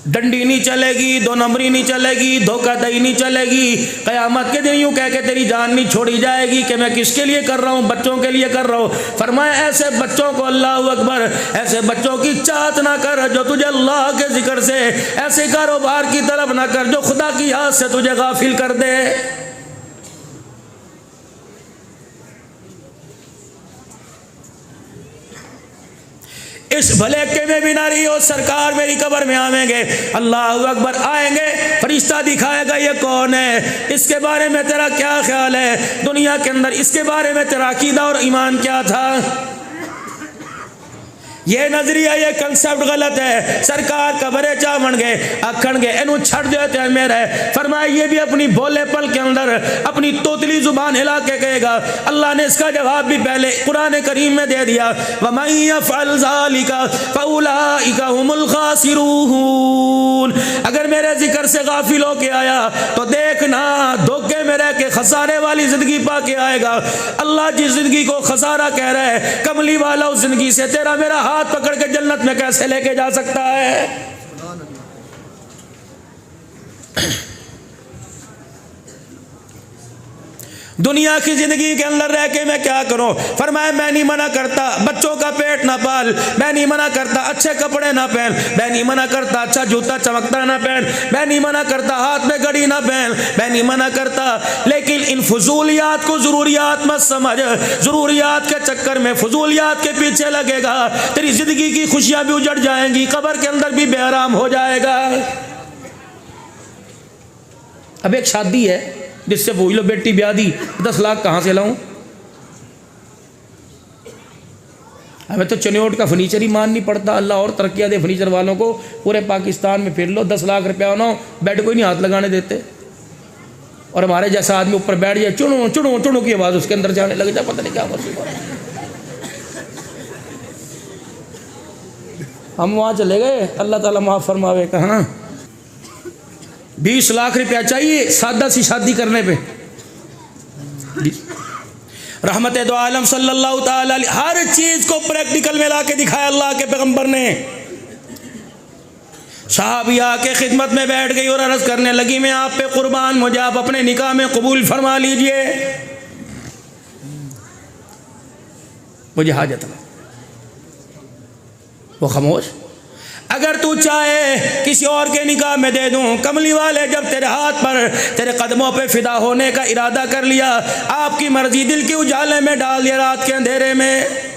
डंडी नहीं चलेगी, दो नंबरी नहीं चलेगी, धोखाधड़ी नहीं चलेगी। क़यामत के दिन यूँ कह के तेरी जान नहीं छोड़ी जाएगी कि मैं किसके लिए कर रहा हूँ, बच्चों के लिए कर रहा हूँ। फरमाया ऐसे बच्चों को, अल्लाह अकबर, ऐसे बच्चों की चाहत ना कर जो तुझे अल्लाह के जिक्र से, ऐसे कारोबार की तरफ ना कर जो खुदा की याद से तुझे गाफिल कर दे। इस भलेखे में भी ना रही हो, सरकार मेरी कब्र में आवेंगे, अल्लाह अकबर, आएंगे, फरिश्ता दिखाएगा ये कौन है, इसके बारे में तेरा क्या ख्याल है, दुनिया के अंदर इसके बारे में तेरा अकीदा और ईमान क्या था। ये नजरिया, ये कंसेप्ट गलत है। सरकार कबरे चावण गए आखण गए इनू छड़ देते हैं मेरे। फरमाया ये भी अपनी भोले पल के अंदर अपनी तोतली जुबान हिला के कहेगा। अल्लाह ने इसका जवाब भी पहले कुरान करीम में दे दिया, वमन यफ़अल ज़ालिका फ़उलाइका हुमुल ख़ासिरून। अगर मेरे जिक्र से गाफिल होके आया तो देखना धोखे में रह के खसारे वाली जिंदगी पा के आएगा। अल्लाह जिस जिंदगी को खसारा कह रहा है, कमली वाला उस जिंदगी से तेरा मेरा हाथ पकड़ के जन्नत में कैसे लेके जा सकता है। दुनिया की जिंदगी के अंदर रह के मैं क्या करूं। फरमाया मैं नहीं मना करता बच्चों का पेट ना पाल, मैं नहीं मना करता अच्छे कपड़े ना पहन, मैं नहीं मना करता अच्छा जूता चमकता ना पहन, मैं नहीं मना करता हाथ में घड़ी ना पहन, मैं नहीं मना करता, लेकिन इन फजूलियात को जरूरियात मत समझ। जरूरियात के चक्कर में फजूलियात के पीछे लगेगा, तेरी जिंदगी की खुशियां भी उजड़ जाएंगी, कब्र के अंदर भी बेआराम हो जाएगा। अब एक शादी है जिससे पूछ लो बेटी ब्याह दी, 10 लाख कहाँ से लाऊं। हमें तो चनियोट का फर्नीचर ही मान नहीं पड़ता। अल्लाह और तरक्कियाँ दे फर्नीचर वालों को, पूरे पाकिस्तान में फिर लो, 10 लाख रुपया होना बेड को ही नहीं हाथ लगाने देते। और हमारे जैसा आदमी ऊपर बैठ जाए, चुनो चुनो चुनो की आवाज़ उसके अंदर जाने लग जाए, पता नहीं क्या मसूबा। हम वहाँ चले गए, अल्लाह ताला माफ़ फरमावे, कहाँ 20 लाख रुपया चाहिए सादा सी शादी करने पे। रहमत दो आलम सल्लल्लाहु ताला अलैहि, हर चीज को प्रैक्टिकल में ला के दिखाया अल्लाह के पैगंबर ने। साहबिया के खिदमत में बैठ गई और अर्ज करने लगी, मैं आप पे कुर्बान, मुझे आप अपने निकाह में कबूल फरमा लीजिए, मुझे हाजत है। वो खामोश। अगर तू चाहे किसी और के निकाह में दे दूं। कमली वाले जब तेरे हाथ पर तेरे कदमों पे फिदा होने का इरादा कर लिया, आपकी मर्जी दिल के उजाले में डाल दिया, रात के अंधेरे में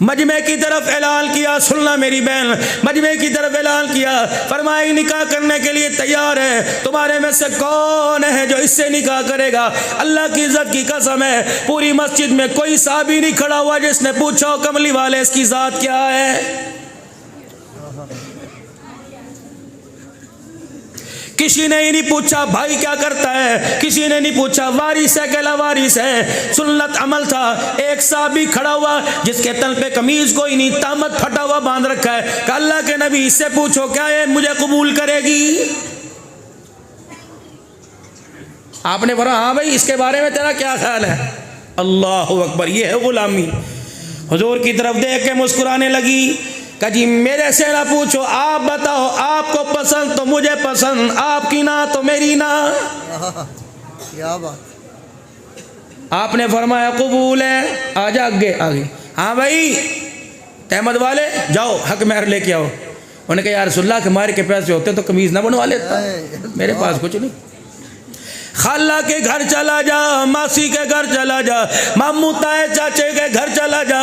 मजमे की तरफ ऐलान किया, सुनना मेरी बहन, मजमे की तरफ ऐलान किया, फरमाया निकाह करने के लिए तैयार है, तुम्हारे में से कौन है जो इससे निकाह करेगा। अल्लाह की इज्जत की कसम है, पूरी मस्जिद में कोई साहबी नहीं खड़ा हुआ जिसने पूछा कमली वाले इसकी जात क्या है। किसी ने ही नहीं पूछा भाई क्या करता है, किसी ने नहीं पूछा वारिस है कहला वारिस है। सुन्नत अमल था। एक साहबी खड़ा हुआ जिसके तन पे कमीज कोई नहीं, तामत फटा हुआ बांध रखा है, कि अल्लाह के नबी इससे पूछो क्या है मुझे कबूल करेगी। आपने बोला हाँ भाई इसके बारे में तेरा क्या ख्याल है। अल्लाह अकबर, ये है गुलामी। हुजूर की तरफ देख के मुस्कुराने लगी, कहा जी मेरे से ना पूछो, आप बताओ, आपको पसंद तो मुझे पसंद, आपकी ना तो मेरी ना। क्या बात। आपने फरमाया कबूल है, आजा आगे आगे। हाँ भाई तहमद वाले जाओ हक महर लेके आओ। उन्होंने कहा यार रसूलुल्लाह के मार के पैसे होते तो कमीज ना बनवा लेता, मेरे पास कुछ नहीं। खाला के घर चला जा, मासी के घर चला जा, मामू ताए चाचे के घर चला जा,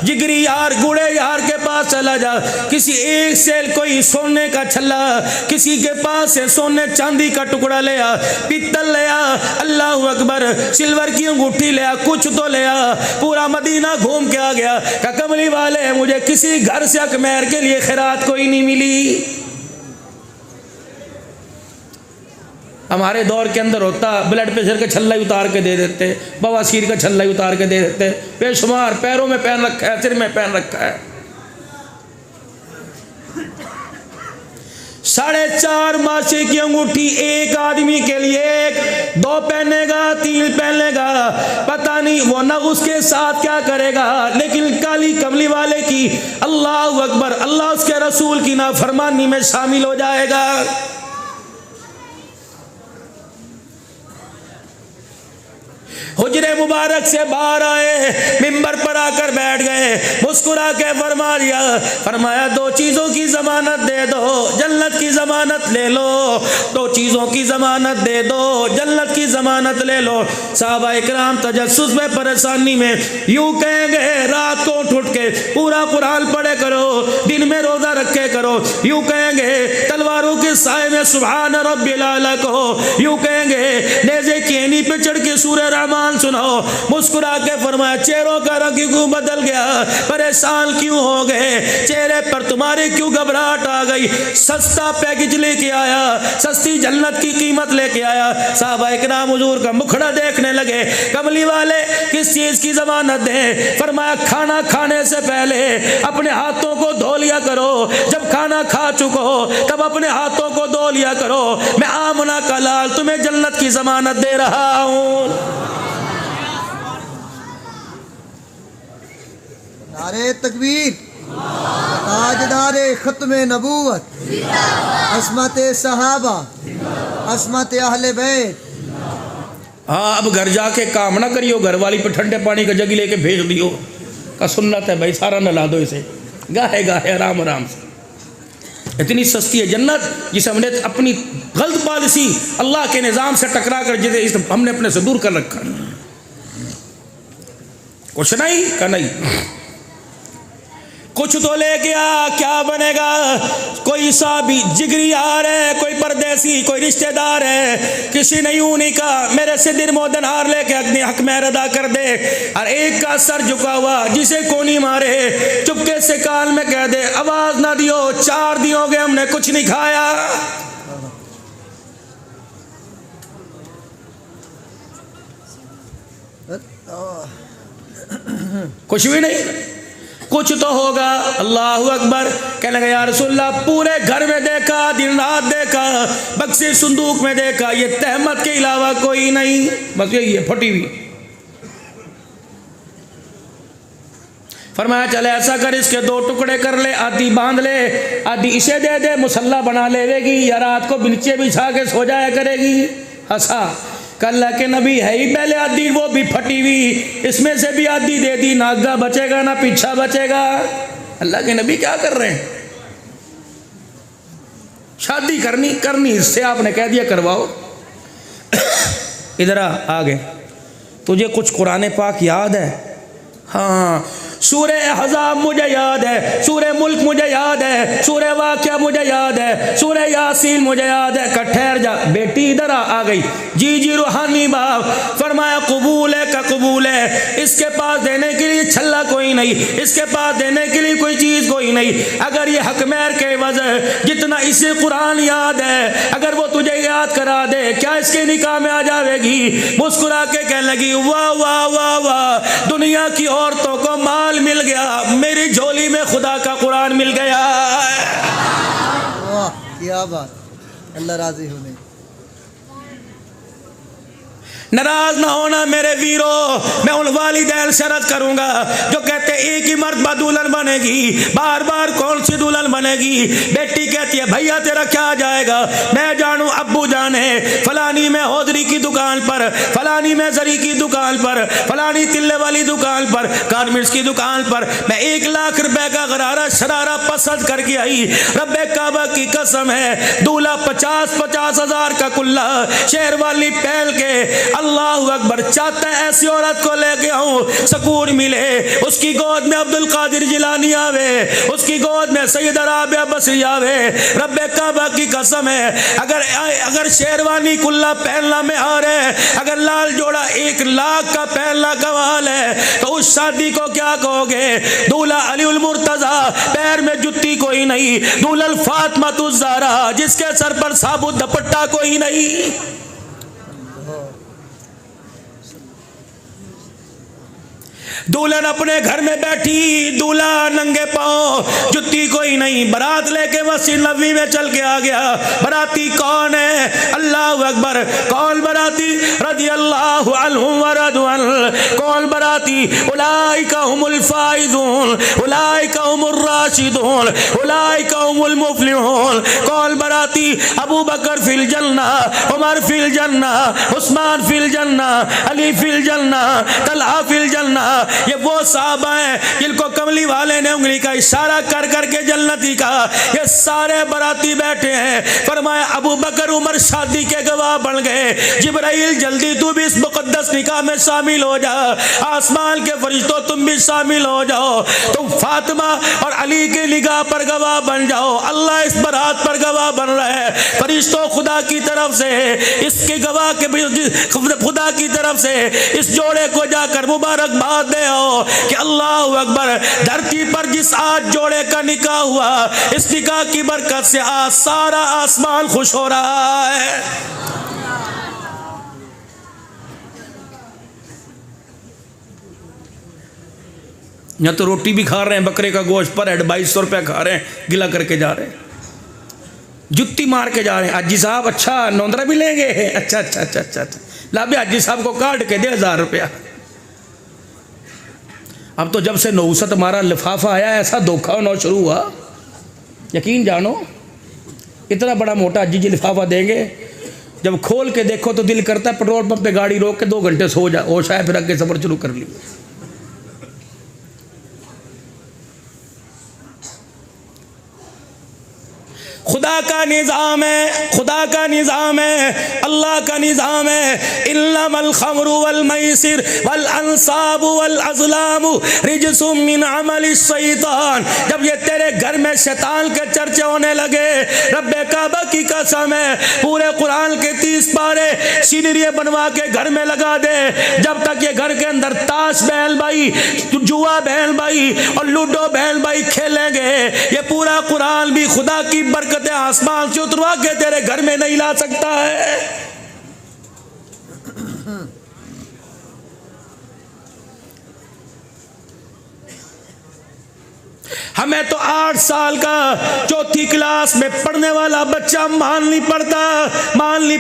जिगरी यार गुड़े यार के पास चला जा, किसी एक से कोई सोने का छल्ला, किसी के पास से सोने चांदी का टुकड़ा ले आ, पित्तल ले आ, अल्लाह अकबर, सिल्वर की अंगूठी ले आ, कुछ तो ले आ। पूरा मदीना घूम के आ गया, का कमली वाले मुझे किसी घर से अकमेर के लिए खैरात कोई नहीं मिली। हमारे दौर के अंदर होता ब्लड प्रेशर का छल्ला ही उतार के दे देते, बवासीर का छल्ला ही उतार के दे देते, बेशुमार पैरों में पहन रखा है, सिर में पहन रखा है। 4.5 मासे की अंगूठी एक आदमी के लिए, एक 2 पहनेगा 3 पहनेगा, पता नहीं वो ना उसके साथ क्या करेगा। लेकिन काली कमली वाले की, अल्लाह अकबर, अल्लाह उसके रसूल की नाफरमानी में शामिल हो जाएगा। हुजरे मुबारक से बाहर आए, मिंबर पर आकर बैठ गए, मुस्कुरा के फरमा दिया, फरमाया दो चीज़ों की ज़मानत दे दो, जन्नत की ज़मानत ले लो, दो चीज़ों की ज़मानत दे दो, जन्नत की ज़मानत ले लो। साहबा इकराम तजस्सुस में, परेशानी में यूँ कहेंगे, रात को उठ के पूरा कुरान पढ़े करो, दिन में रोज़ा रखे करो, यूँ कहेंगे तलवारों के साए में सुभान रब्बिल आला कहो, यूँ कहेंगे नेज़े की एनी पे चढ़ के सूरह रहमान सुनाओ। मुस्कुरा के फरमाया चेहरों का रंग क्यों बदल गया, परेशान क्यों हो गए, चेहरे पर तुम्हारे क्यों घबराहट आ गई, सस्ता पैकेज लेके आया, सस्ती जन्नत की कीमत लेके आया। साहबा इकराम हुजूर का मुखड़ा देखने लगे, कमली वाले किस चीज़ की ज़मानत दें? फरमाया खाना खाने से पहले अपने हाथों को धो लिया करो, जब खाना खा चुको तब अपने हाथों को धो लिया करो, मैं आमना का लाल तुम्हें जन्नत की ज़मानत दे रहा हूँ। नारे तकबीर, ताजदारे खत्मे नबूवत, अस्मत सहाबा, अस्मत अहले बैत। हाँ, अब घर जाके काम ना करियो, घर वाली पे ठंडे पानी का जगी लेके भेज दियो, का सुन्नत है भाई, सारा नला दो इसे, गाहे गाहे आराम आराम से। इतनी सस्ती है जन्नत, जिसे हमने अपनी गलत पॉलिसी अल्लाह के निज़ाम से टकरा कर जिसे हमने अपने से दूर कर रखा। कुछ नहीं का नहीं, कुछ तो लेके आ, क्या बनेगा? कोई साबी जिगरी हार है, कोई परदेसी, कोई रिश्तेदार है, किसी ने यूं नहीं कहा मेरे से दिल मोदन हार लेके अपने हक में अदा कर दे, और एक का सर झुका हुआ जिसे कोनी मारे, चुपके से कान में कह दे आवाज ना दियो, 4 दिन हो गए हमने कुछ नहीं खाया। कुछ भी नहीं, कुछ तो होगा। अल्लाह अकबर। कहने लगा या रसूलल्लाह, पूरे घर में देखा, दिन रात देखा, बक्से संदूक में देखा, ये तहमत के अलावा कोई नहीं, बस यही है फटी हुई। फरमाया चले ऐसा कर, इसके 2 टुकड़े कर ले, आधी बांध ले, आधी इसे दे दे, मुसल्ला बना लेगी, या रात को नीचे बिछा के सो जाया करेगी। हंसा, अल्लाह के नबी है ही पहले आधी, वो भी फटी हुई, इसमें से भी आधी दे दी, ना आगा बचेगा ना पीछा बचेगा। अल्लाह के नबी क्या कर रहे हैं? शादी करनी इससे आपने कह दिया करवाओ। इधर आ गए, तुझे कुछ कुरान पाक याद है? हाँ, सूरे अहज़ाब मुझे याद है, सूरे मुल्क मुझे याद है, सूरे वाक़िया मुझे याद है, सूरे यासीन मुझे याद है। ठहर जा बेटी, इधर आ गई। जी रूहानी बाप। फरमाया कबूल है का कबूल है, इसके पास देने के लिए छल्ला कोई नहीं, इसके पास देने के लिए कोई चीज़ कोई नहीं। अगर ये हकमैर के वजह जितना इसे कुरान याद है, अगर वो तुझे याद करा दे, क्या इसके निकाह में आ जाएगी? मुस्कुरा के कहने लगी वाह वाह वाह वाह, दुनिया की औरतों को माल मिल गया, मेरी झोली में खुदा का कुरान मिल गया। वाह क्या बात, अल्लाह राजी होने। नाराज ना होना मेरे वीरों, मैं उन वालिदैन से अर्ज करूंगा जो कहते एक ही मर्तबा दुल्हन बनेगी, बार बार कौन सी दुल्हन बनेगी? बेटी कहती है भैया तेरा क्या जाएगा? मैं जानू अब्बू जाने, फलानी में हौदरी की दुकान पर, फलानी में जरी की दुकान पर, फलानी तिल्ले वाली दुकान पर, गारमेंट्स की दुकान पर मैं 1 लाख रुपए का गरारा शरारा पसंद करके आई। रब्बे काबा की कसम है, दूल्हा 50-50 हजार का कुल्ला शेर वाली पहल के, अल्लाह अकबर, चाहता है ऐसी औरत को लेके आऊं, सुकून मिले, उसकी गोद में अब्दुल कादिर जिलानी आवे, उसकी गोद में सैयद राबिया बसरी आवे। रब्बे काबा की कसम है, अगर शेरवानी कुल्ला पहनना में आ रहे, अगर लाल जोड़ा 1 लाख का पहनना कमाल है, तो उस शादी को क्या कहोगे? दूल्हा अली उल मुर्तजा, पैर में जुत्ती कोई नहीं, दूल्हा फातिमा तुज़ ज़हरा, जिसके सर पर साबुत दुपट्टा कोई नहीं। दुल्हन अपने घर में बैठी, दूल्हा नंगे पांव, जुत्ती कोई नहीं, बारात लेके मस्जिद नबवी में चल के आ गया। बाराती कौन है? अल्लाह अकबर। कौन बाराती? रज़ी अल्लाहु अन्हुम व रज़ू अन्हु। कौन बाराती? उलाइका हुमुल फाइज़ून, उलाइका हुमुर राशिदून, उलाइका हुमुल मुफ़लिहून। कौन बाराती? अबू बकर फिल जन्ना, उमर फिल जन्ना, उस्मान फिल जन्ना, अली फिल जन्ना, तलहा फिल जन्ना। ये वो साहबा हैं जिनको कमली वाले ने उंगली का इशारा कर करके जन्नती कहा। ये सारे बराती बैठे हैं। फरमाया अबू बकर उमर शादी के गवाह बन गए। जिब्राइल जल्दी तू भी इस मुकद्दस निकाह में शामिल हो जा। आसमान के फरिश्तों तुम भी शामिल हो जाओ। तुम फातिमा और अली के निगाह पर गवाह बन जाओ। अल्लाह इस बारात पर गवाह बन रहा है। फरिश्तों खुदा की तरफ से इसके गवाह के खुदा की तरफ से इस जोड़े को जाकर मुबारकबाद दे आओ कि अल्लाह अकबर, धरती पर जिस आज जोड़े का निकाह हुआ, इस निकाह की बरकत से आज सारा आसमान खुश हो रहा है। यहाँ तो रोटी भी खा रहे हैं, बकरे का गोश्त पर हेड 2200 रुपया खा रहे हैं, गिला करके जा रहे हैं, जुत्ती मार के जा रहे हैं। हाजी साहब अच्छा नौंदरा भी लेंगे? अच्छा अच्छा अच्छा अच्छा अच्छा, लाभे हाजी साहब को काट के दे 1000 रुपया। अब तो जब से नौसत हमारा लिफाफा आया ऐसा धोखा होना शुरू हुआ, यकीन जानो। इतना बड़ा मोटा हाजी जी लिफाफा देंगे, जब खोल के देखो तो दिल करता है पेट्रोल पंप पे गाड़ी रोक के 2 घंटे सो जा, होश आए फिर आगे सफर शुरू कर लिया। खुदा का निज़ाम है, खुदा का निज़ाम है, अल्लाह का निज़ाम है। इन्नमल खम्रु वल मैसिर वल अंसाबु वल अज़लामु रिजसुम मिन अमलि शैतान। जब ये तेरे घर में शैतान के चर्चे होने लगे, रब्बे काबा की कसम है, पूरे कुरान के 30 पारे सीनरियाँ बनवा के घर में लगा दे। जब तक ये घर के अंदर ताश बहन भाई, जुआ बहन भाई और लूडो बहन भाई खेलेंगे, ये पूरा कुरान भी खुदा की बरकत आसमान से उतरवा के तेरे घर में नहीं ला सकता है। हमें तो 8 साल का 4थी क्लास में पढ़ने वाला बच्चा मान नहीं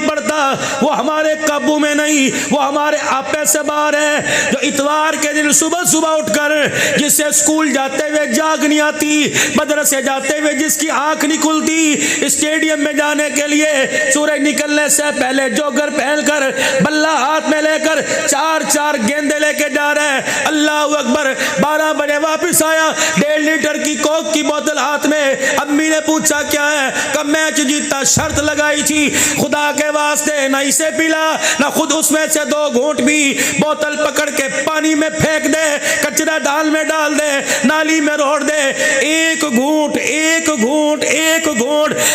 पड़ता। वो हमारे काबू में नहीं, वो हमारे आपे से बाहर है। जो इतवार के दिन सुबह सुबह उठकर जिससे स्कूल जाते हुए जाग नहीं आती, मदरसे जाते हुए जिसकी आंख नहीं खुलती, स्टेडियम में जाने के लिए सूरज निकलने से पहले जोगर पहनकर बल्ला हाथ में लेकर 4-4 गेंदे लेके जा रहे हैं। अल्लाह अकबर। 12 बजे वापस आया, 1.5 लीटर की कोक की बोतल हाथ में। अम्मी ने पूछा क्या है? कब मैच जीता, शर्त लगाई थी, खुदा के वास्ते ना इसे पिला ना खुद उसमें से 2 घूंट भी। बोतल पकड़ के पानी में फेंक दे, कचरा डाल में डाल दे, नाली में रोड़ दे। एक घूंट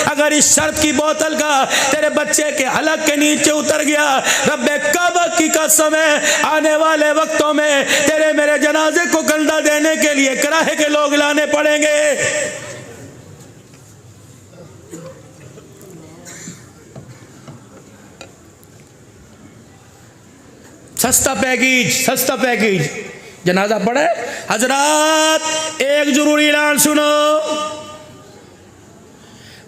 अगर इस शर्त की बोतल का तेरे बच्चे के हलक के नीचे उतर गया, रब्बे काबा की कसम है, आने वाले वक्तों में तेरे मेरे जनाजे को कंधा देने के लिए कराहे के लोग लाने पड़ेंगे। सस्ता पैकेज जनाजा पड़े। हजरात एक जरूरी ऐलान सुनो,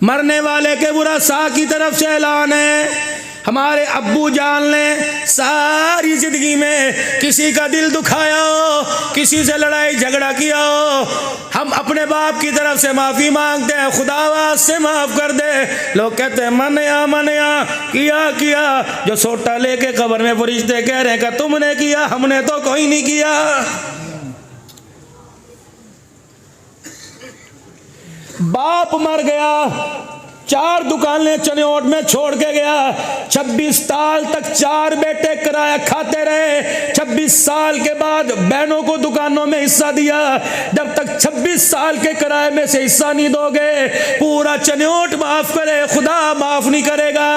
मरने वाले के बुरासा की तरफ से ऐलान है। हमारे अब्बू जान ने सारी जिंदगी में किसी का दिल दुखाया हो, किसी से लड़ाई झगड़ा किया हो, हम अपने बाप की तरफ से माफ़ी मांगते हैं, खुदावास से माफ़ कर दे। लोग कहते हैं मनया किया। जो सोटा लेके कब्र में फरिश्ते कह रहे हैं कि तुमने किया, हमने तो कोई नहीं किया। बाप मर गया, 4 दुकानें चनियोट में छोड़ के गया। 26 साल तक 4 बेटे किराया खाते रहे। 26 साल के बाद बहनों को दुकानों में हिस्सा दिया। जब तक 26 साल के किराए में से हिस्सा नहीं दोगे, पूरा चनियोट माफ करे, खुदा माफ नहीं करेगा।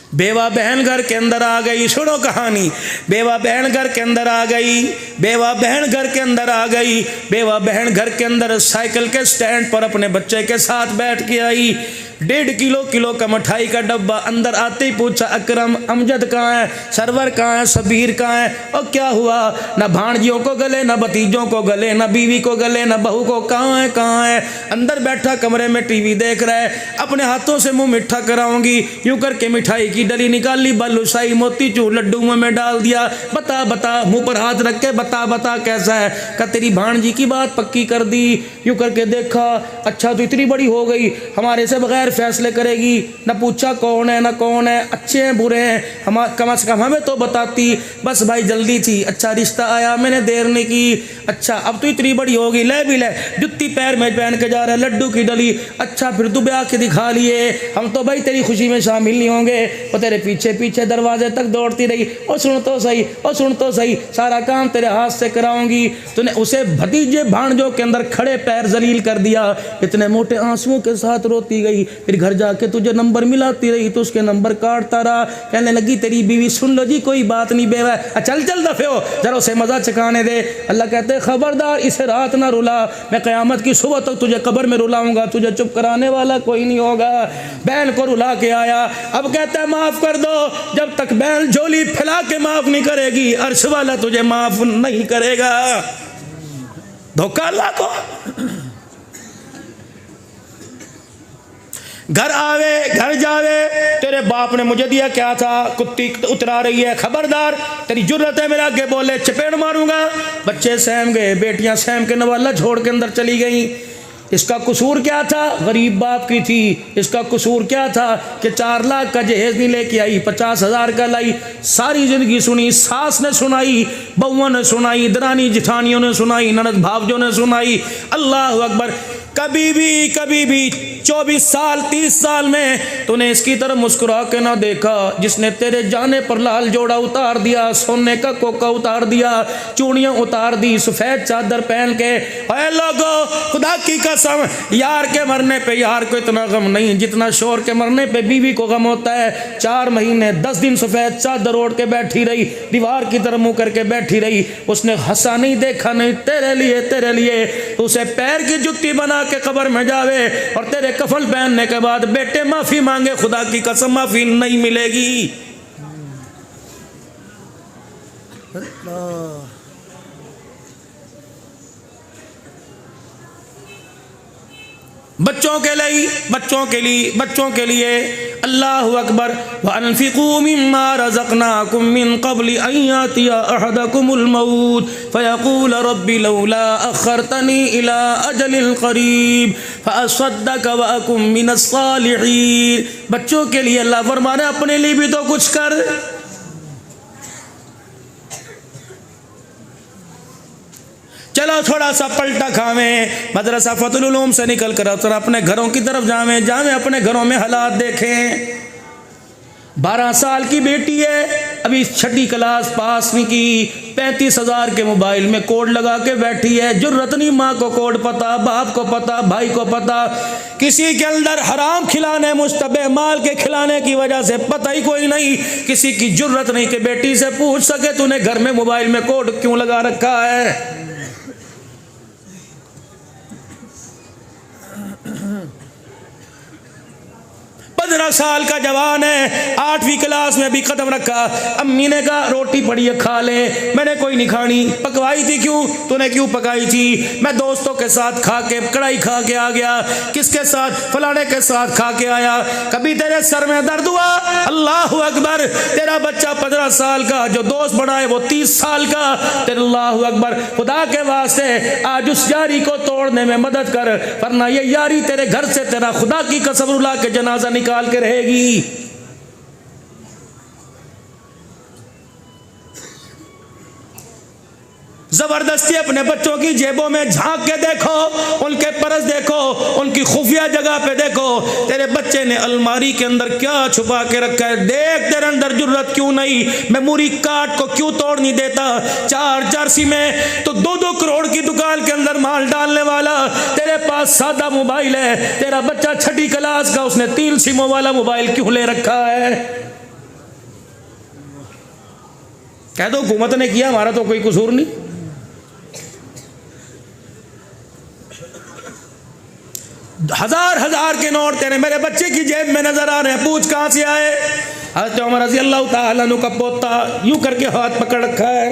बेवा बहन घर के अंदर आ गई। सुनो कहानी, बेवा बहन घर के अंदर आ गई। बेवा बहन घर के अंदर आ गई। बेवा बहन घर के अंदर साइकिल के स्टैंड पर अपने बच्चे के साथ बैठ के आई। 1.5 किलो का मिठाई का डब्बा। अंदर आते ही पूछा, अकरम अमजद कहाँ है, सरवर कहाँ है, सबीर कहाँ है? और क्या हुआ? न भाणजियों को गले, न भतीजों को गले, न बीवी को गले, न बहू को। कहाँ है, कहाँ है? अंदर बैठा कमरे में टीवी देख रहा है। अपने हाथों से मुंह मिठा कराऊंगी, यूं करके मिठाई की डली निकाली, बालूशाही मोतीचूर लड्डू मुंह में डाल दिया। बता बता, मुंह पर हाथ रख के बता बता कैसा है? का तेरी भाणजी की बात पक्की कर दी। यूं करके देखा, अच्छा तो इतनी बड़ी हो गई, हमारे से बगैर फैसले करेगी। न पूछा कौन है, न कौन है, अच्छे हैं बुरे हैं, हम कम से कम हमें तो बताती। बस भाई जल्दी थी, अच्छा रिश्ता आया, मैंने देर नहीं की। अच्छा अब तो इतनी बड़ी होगी, ले भी ले, जुत्ती पैर में पहन के जा रहा है, लड्डू की डली। अच्छा फिर तू ब्याह के दिखा लिए, हम तो भाई तेरी खुशी में शामिल नहीं होंगे। वो तेरे पीछे पीछे दरवाजे तक दौड़ती रही, और सुन तो सही, और सुन तो सही, सारा काम तेरे हाथ से कराऊंगी। तूने उसे भतीजे भाणजों के अंदर खड़े पैर जलील कर दिया। इतने मोटे आंसुओं के साथ रोती गई। फिर घर जाके तुझे नंबर मिलाती रही तो उसके नंबर काटता रहा। कहने लगी तेरी बीवी, सुन लो जी कोई बात नहीं बेवा, चल चल दफे हो, जरा उसे मजा चखाने दे। अल्लाह कहते हैं खबरदार इसे रात ना रुला, मैं क़यामत की सुबह तक तुझे कब्र में रुलाऊंगा, तुझे चुप कराने वाला कोई नहीं होगा। बहन को रुला के आया। अब कहता है माफ कर दो। जब तक बहन झोली फैला के माफ नहीं करेगी, अर्श वाला तुझे माफ नहीं करेगा। धोखा अल्लाह को। घर आवे घर जावे, तेरे बाप ने मुझे दिया क्या था, कुत्ती उतरा रही है, खबरदार तेरी जुर्रत है मेरे आगे बोले, चपेड़ मारूंगा। बच्चे सहम गए, बेटियां सहम के नवाला छोड़ के अंदर चली गई। इसका कसूर क्या था? गरीब बाप की थी। इसका कसूर क्या था कि 4 लाख का जहेज नहीं लेके आई, 50,000 का लाई। सारी जिंदगी सुनी, सास ने सुनाई, बहुओं ने सुनाई, दरानी जिठानियों ने सुनाई, ननद भावजों ने सुनाई। अल्लाह अकबर। कभी भी 24 साल 30 साल में तूने इसकी तरफ मुस्कुरा के ना देखा, जिसने तेरे जाने पर लाल जोड़ा उतार दिया, सोने का कोका उतार दिया, चूड़ियां उतार दी, सफेद चादर पहन के। अरे लोगो, खुदा की कसम, यार के मरने पे यार को इतना गम नहीं जितना शोर के मरने पे बीवी को गम होता है। 4 महीने 10 दिन सफेद चादर ओढ़ के बैठी रही, दीवार की तरफ मुंह करके बैठी रही। उसने हंसा नहीं, देखा नहीं, तेरे लिए उसे पैर की जुत्ती बना के कब्र में जावे और तेरे कफन पहनने के बाद बेटे माफी मांगे, खुदा की कसम माफी नहीं मिलेगी। बच्चों के लिए अल्लाहु अकबर। व अनफिकू मिम्मा रज़क़नाकुम मिन क़ब्लि अन यातिया अहदकुमुल मौत फ़यक़ूल रब्बि लौला अख़रतनी इला अजलिल क़रीब फ़अस्सद्दक़ व अकुम मिनस सालिहीन। बच्चों के लिए अल्लाह फरमाने अपने लिए भी तो कुछ कर। चलो थोड़ा सा पलटा खावें, मदरसा फतहुल उलूम से निकल कर अपने घरों की तरफ जावें अपने घरों में हालात देखें। 12 साल की बेटी है, अभी 6ठी क्लास पास नहीं की, 35,000 के मोबाइल में कोड लगा के बैठी है। जुर्रत नहीं, माँ को कोड पता, बाप को पता, भाई को पता। किसी के अंदर हराम खिलाने, मुश्तबे माल के खिलाने की वजह से पता ही कोई नहीं। किसी की जुर्रत नहीं कि बेटी से पूछ सके तूने घर में मोबाइल में कोड क्यों लगा रखा है। 15 साल का जवान है, 8वीं क्लास में भी कदम रखा। अम्मी ने कहा रोटी पड़ी है खा ले। मैंने कोई नहीं खानी। पकवाई थी क्यों? तूने क्यों पकाई थी? मैं दोस्तों के साथ खा के कढ़ाई खा के आ गया। किसके साथ? फलाने के साथ खा के आया। कभी तेरे सर में दर्द हुआ? अल्लाह अकबर। तेरा बच्चा 15 साल का, जो दोस्त बना है वो 30 साल का। तेरे अल्लाह अकबर। खुदा के वास्ते आज उस यारी को तोड़ने में मदद कर, वरना ये यारी तेरे घर से तेरा खुदा की कसम रुला के जनाजा निकाल के रहेगी। जबरदस्ती अपने बच्चों की जेबों में झांक के देखो, उनके पर्स देखो, उनकी खुफिया जगह पे देखो, तेरे बच्चे ने अलमारी के अंदर क्या छुपा के रखा है। देख तेरे अंदर जुर्रत क्यों नहीं, मेमोरी कार्ड को क्यों तोड़ नहीं देता। 4 जर्सी में तो 2-2 करोड़ की दुकान के अंदर माल डालने वाला, तेरे पास सादा मोबाइल है। तेरा बच्चा 6ठी क्लास का, उसने 3 सिमों वाला मोबाइल क्यों ले रखा है। कह दो हुकूमत ने किया, हमारा तो कोई कसूर नहीं। हजार हजार के नोट तेरे मेरे बच्चे की जेब में नजर आ रहे हैं, पूछ कहां से आए। हज़रत उमर रज़ी अल्लाह ताला अन्हु का पोता यूं करके हाथ पकड़ रखा है,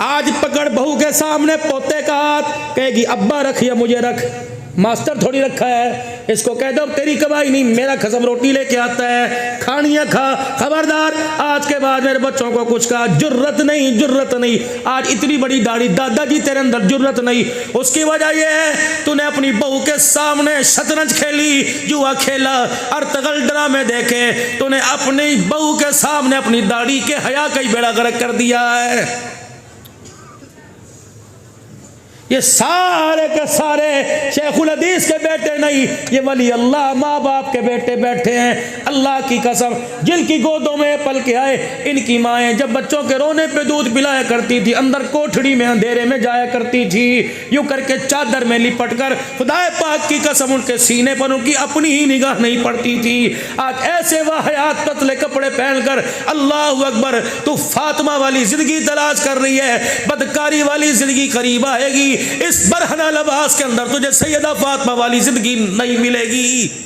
आज पकड़ बहू के सामने पोते का हाथ, कहेगी अब्बा रख या मुझे रख, मास्टर थोड़ी रखा है, इसको कह दो तेरी कमाई नहीं, मेरा खसम रोटी लेके आता है, खानी है खा, खबरदार आज के बाद मेरे बच्चों को कुछ कहा, जुर्रत नहीं, जुर्रत नहीं। आज इतनी बड़ी दाढ़ी, दादाजी तेरे अंदर जुर्रत नहीं। उसकी वजह यह है तूने अपनी बहू के सामने शतरंज खेली, जुआ खेला, अर्तगल ड्रामे देखे, तूने अपनी बहू के सामने अपनी दाढ़ी के हया का ही बेड़ा गर्क कर दिया है। ये सारे के सारे शेखुल हदीस के बेटे नहीं, ये वली अल्लाह माँ बाप के बेटे बैठे हैं। अल्लाह की कसम, जिनकी गोदों में पल के आए, इनकी माएँ जब बच्चों के रोने पे दूध पिलाया करती थी, अंदर कोठड़ी में अंधेरे में जाया करती थी, यूं करके चादर में लिपट कर, खुदाए पाक की कसम उनके सीने पर उनकी अपनी ही निगाह नहीं पड़ती थी। आज ऐसे वाहयात पतले कपड़े पहनकर अल्लाह अकबर तू फातिमा वाली जिंदगी तलाश कर रही है, बदकारी वाली जिंदगी करीब आएगी। इस बरहना लिबास के अंदर तुझे सैयदा फातिमा वाली जिंदगी नहीं मिलेगी।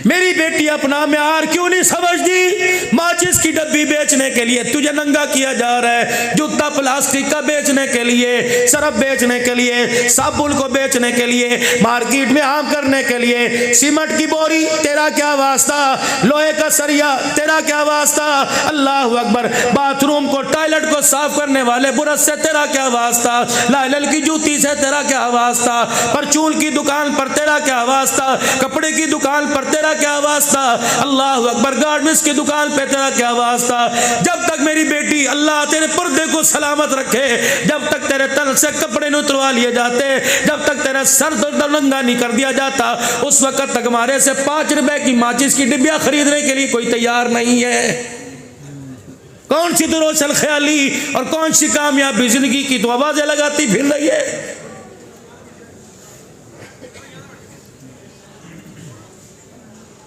मेरी बेटी अपना म्यार क्यों नहीं समझती? माचिस की डब्बी बेचने के लिए तुझे नंगा किया जा रहा है, जूता प्लास्टिक का बेचने के लिए, सरफ बेचने के लिए, साबुन को बेचने के लिए, मार्केट में आम करने के लिए, सीमेंट की बोरी तेरा क्या वास्ता, लोहे का सरिया तेरा क्या वास्ता, अल्लाह अकबर, बाथरूम को टॉयलेट को साफ करने वाले बुरश से तेरा क्या वास्ता, लाइलल की जूती से तेरा क्या वास्ता, परचून की दुकान पर तेरा क्या वास्ता, कपड़े की दुकान पर तेरा क्या वास्ता, अल्लाह अकबर, गारमेंट्स की दुकान पे तेरा क्या वास्ता। जब तक मेरी बेटी अल्लाह तेरे पर्दे को सलामत रखे, जब तक तेरे तन से कपड़े न उतरवा लिए जाते, जब तक तेरा सर नंगा नहीं कर दिया जाता, उस वक्त तक हमारे से 5 रुपए की माचिस की डिब्बियां खरीदने के लिए कोई तैयार नहीं है। कौन सी दुरोसल ख्याली और कौन सी कामयाबी जिंदगी की तो आवाजें लगाती फिर रही है।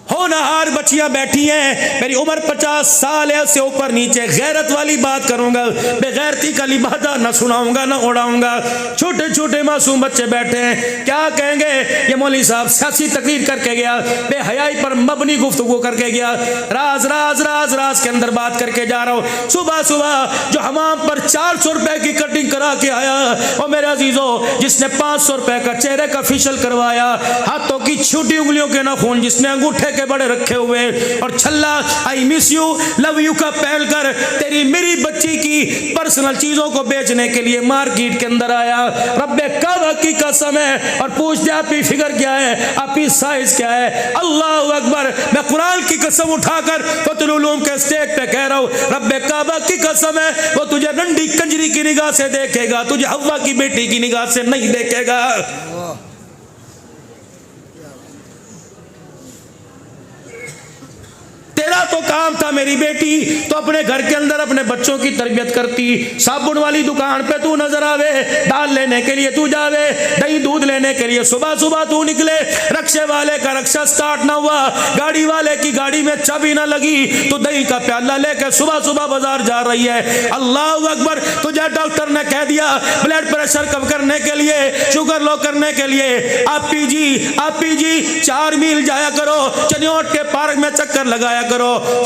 होनहार बच्चियां बैठी हैं, मेरी उम्र 50 साल है, उससे ऊपर नीचे, गैरत वाली बात करूंगा, बेगैरती का लिबादा न सुनाऊंगा न उड़ाऊंगा। छोटे छोटे मासूम बच्चे बैठे हैं, क्या कहेंगे? ये मौलवी साहब सियासी तकरीर करके गया, बेहयाई पर मबनी गुफ्तगू करके गया, राज राज राज राज के अंदर बात करके जा रहा हूँ। सुबह सुबह जो हमाम पर 400 रुपए की कटिंग करा के आया, और मेरे अजीजों जिसने 500 रुपए का चेहरे का फेशियल करवाया, हाथों की छोटी उंगलियों के नाखून जिसने अंगूठे के बड़े रखे हुए, और छल्ला I miss you love you का पहनकर तेरी मेरी बच्ची की पर्सनल चीजों को बेचने के लिए मार्केट के अंदर आया। रब्बे काबा की कसम है, और पूछते आपकी फिगर क्या है, आपकी साइज क्या है। अल्लाह अकबर, मैं कुरान की कसम उठाकर फतहुल उलूम के स्टेज पे कह रहा हूँ, रब्बे काबा की कसम है, वो तुझे नंडी कंजरी की निगाह से देखेगा, तुझे हव्वा की बेटी की निगाह से नहीं देखेगा। तेरा तो काम था मेरी बेटी, तो अपने घर के अंदर अपने बच्चों की तरबियत करती। साबुन वाली दुकान पे तू नजर आवे, दाल लेने के लिए तू जावे, दही दूध लेने के लिए सुबह सुबह तू निकले, रक्शे वाले का रक्शा स्टार्ट ना हुआ, गाड़ी वाले की गाड़ी में चाबी ना लगी, तो दही का प्याला लेकर सुबह सुबह बाजार जा रही है। अल्लाह अकबर, तुझे डॉक्टर ने कह दिया ब्लड प्रेशर कम करने के लिए, शुगर लो करने के लिए आप जी 4 मील जाया करो, चनियोट के पार्क में चक्कर लगाया करो,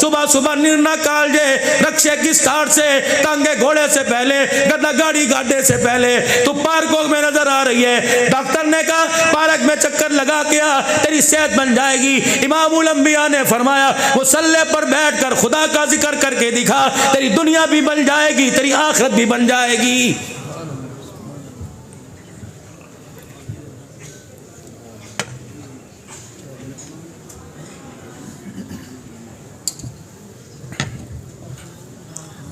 सुबह सुबह निर्णय कालजे, रक्शे की स्टार्ट से, टांगे घोड़े से पहले, गधा गाड़ी गाड़े से पहले तू पार्कों में नजर आ रही है। डॉक्टर ने कहा पार्क में चक्कर लगा के आ, तेरी सेहत बन जाएगी। इमामुल अंबिया ने फरमाया मुसल्ले पर बैठकर खुदा का जिक्र करके दिखा, तेरी दुनिया भी बन जाएगी, तेरी आखिरत भी बन जाएगी।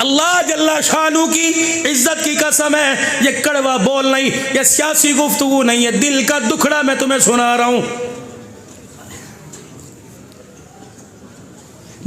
अल्लाह जल्ला शानू की इज्जत की कसम है, ये कड़वा बोल नहीं, ये सियासी गुफ्तगू नहीं है, दिल का दुखड़ा मैं तुम्हें सुना रहा हूं।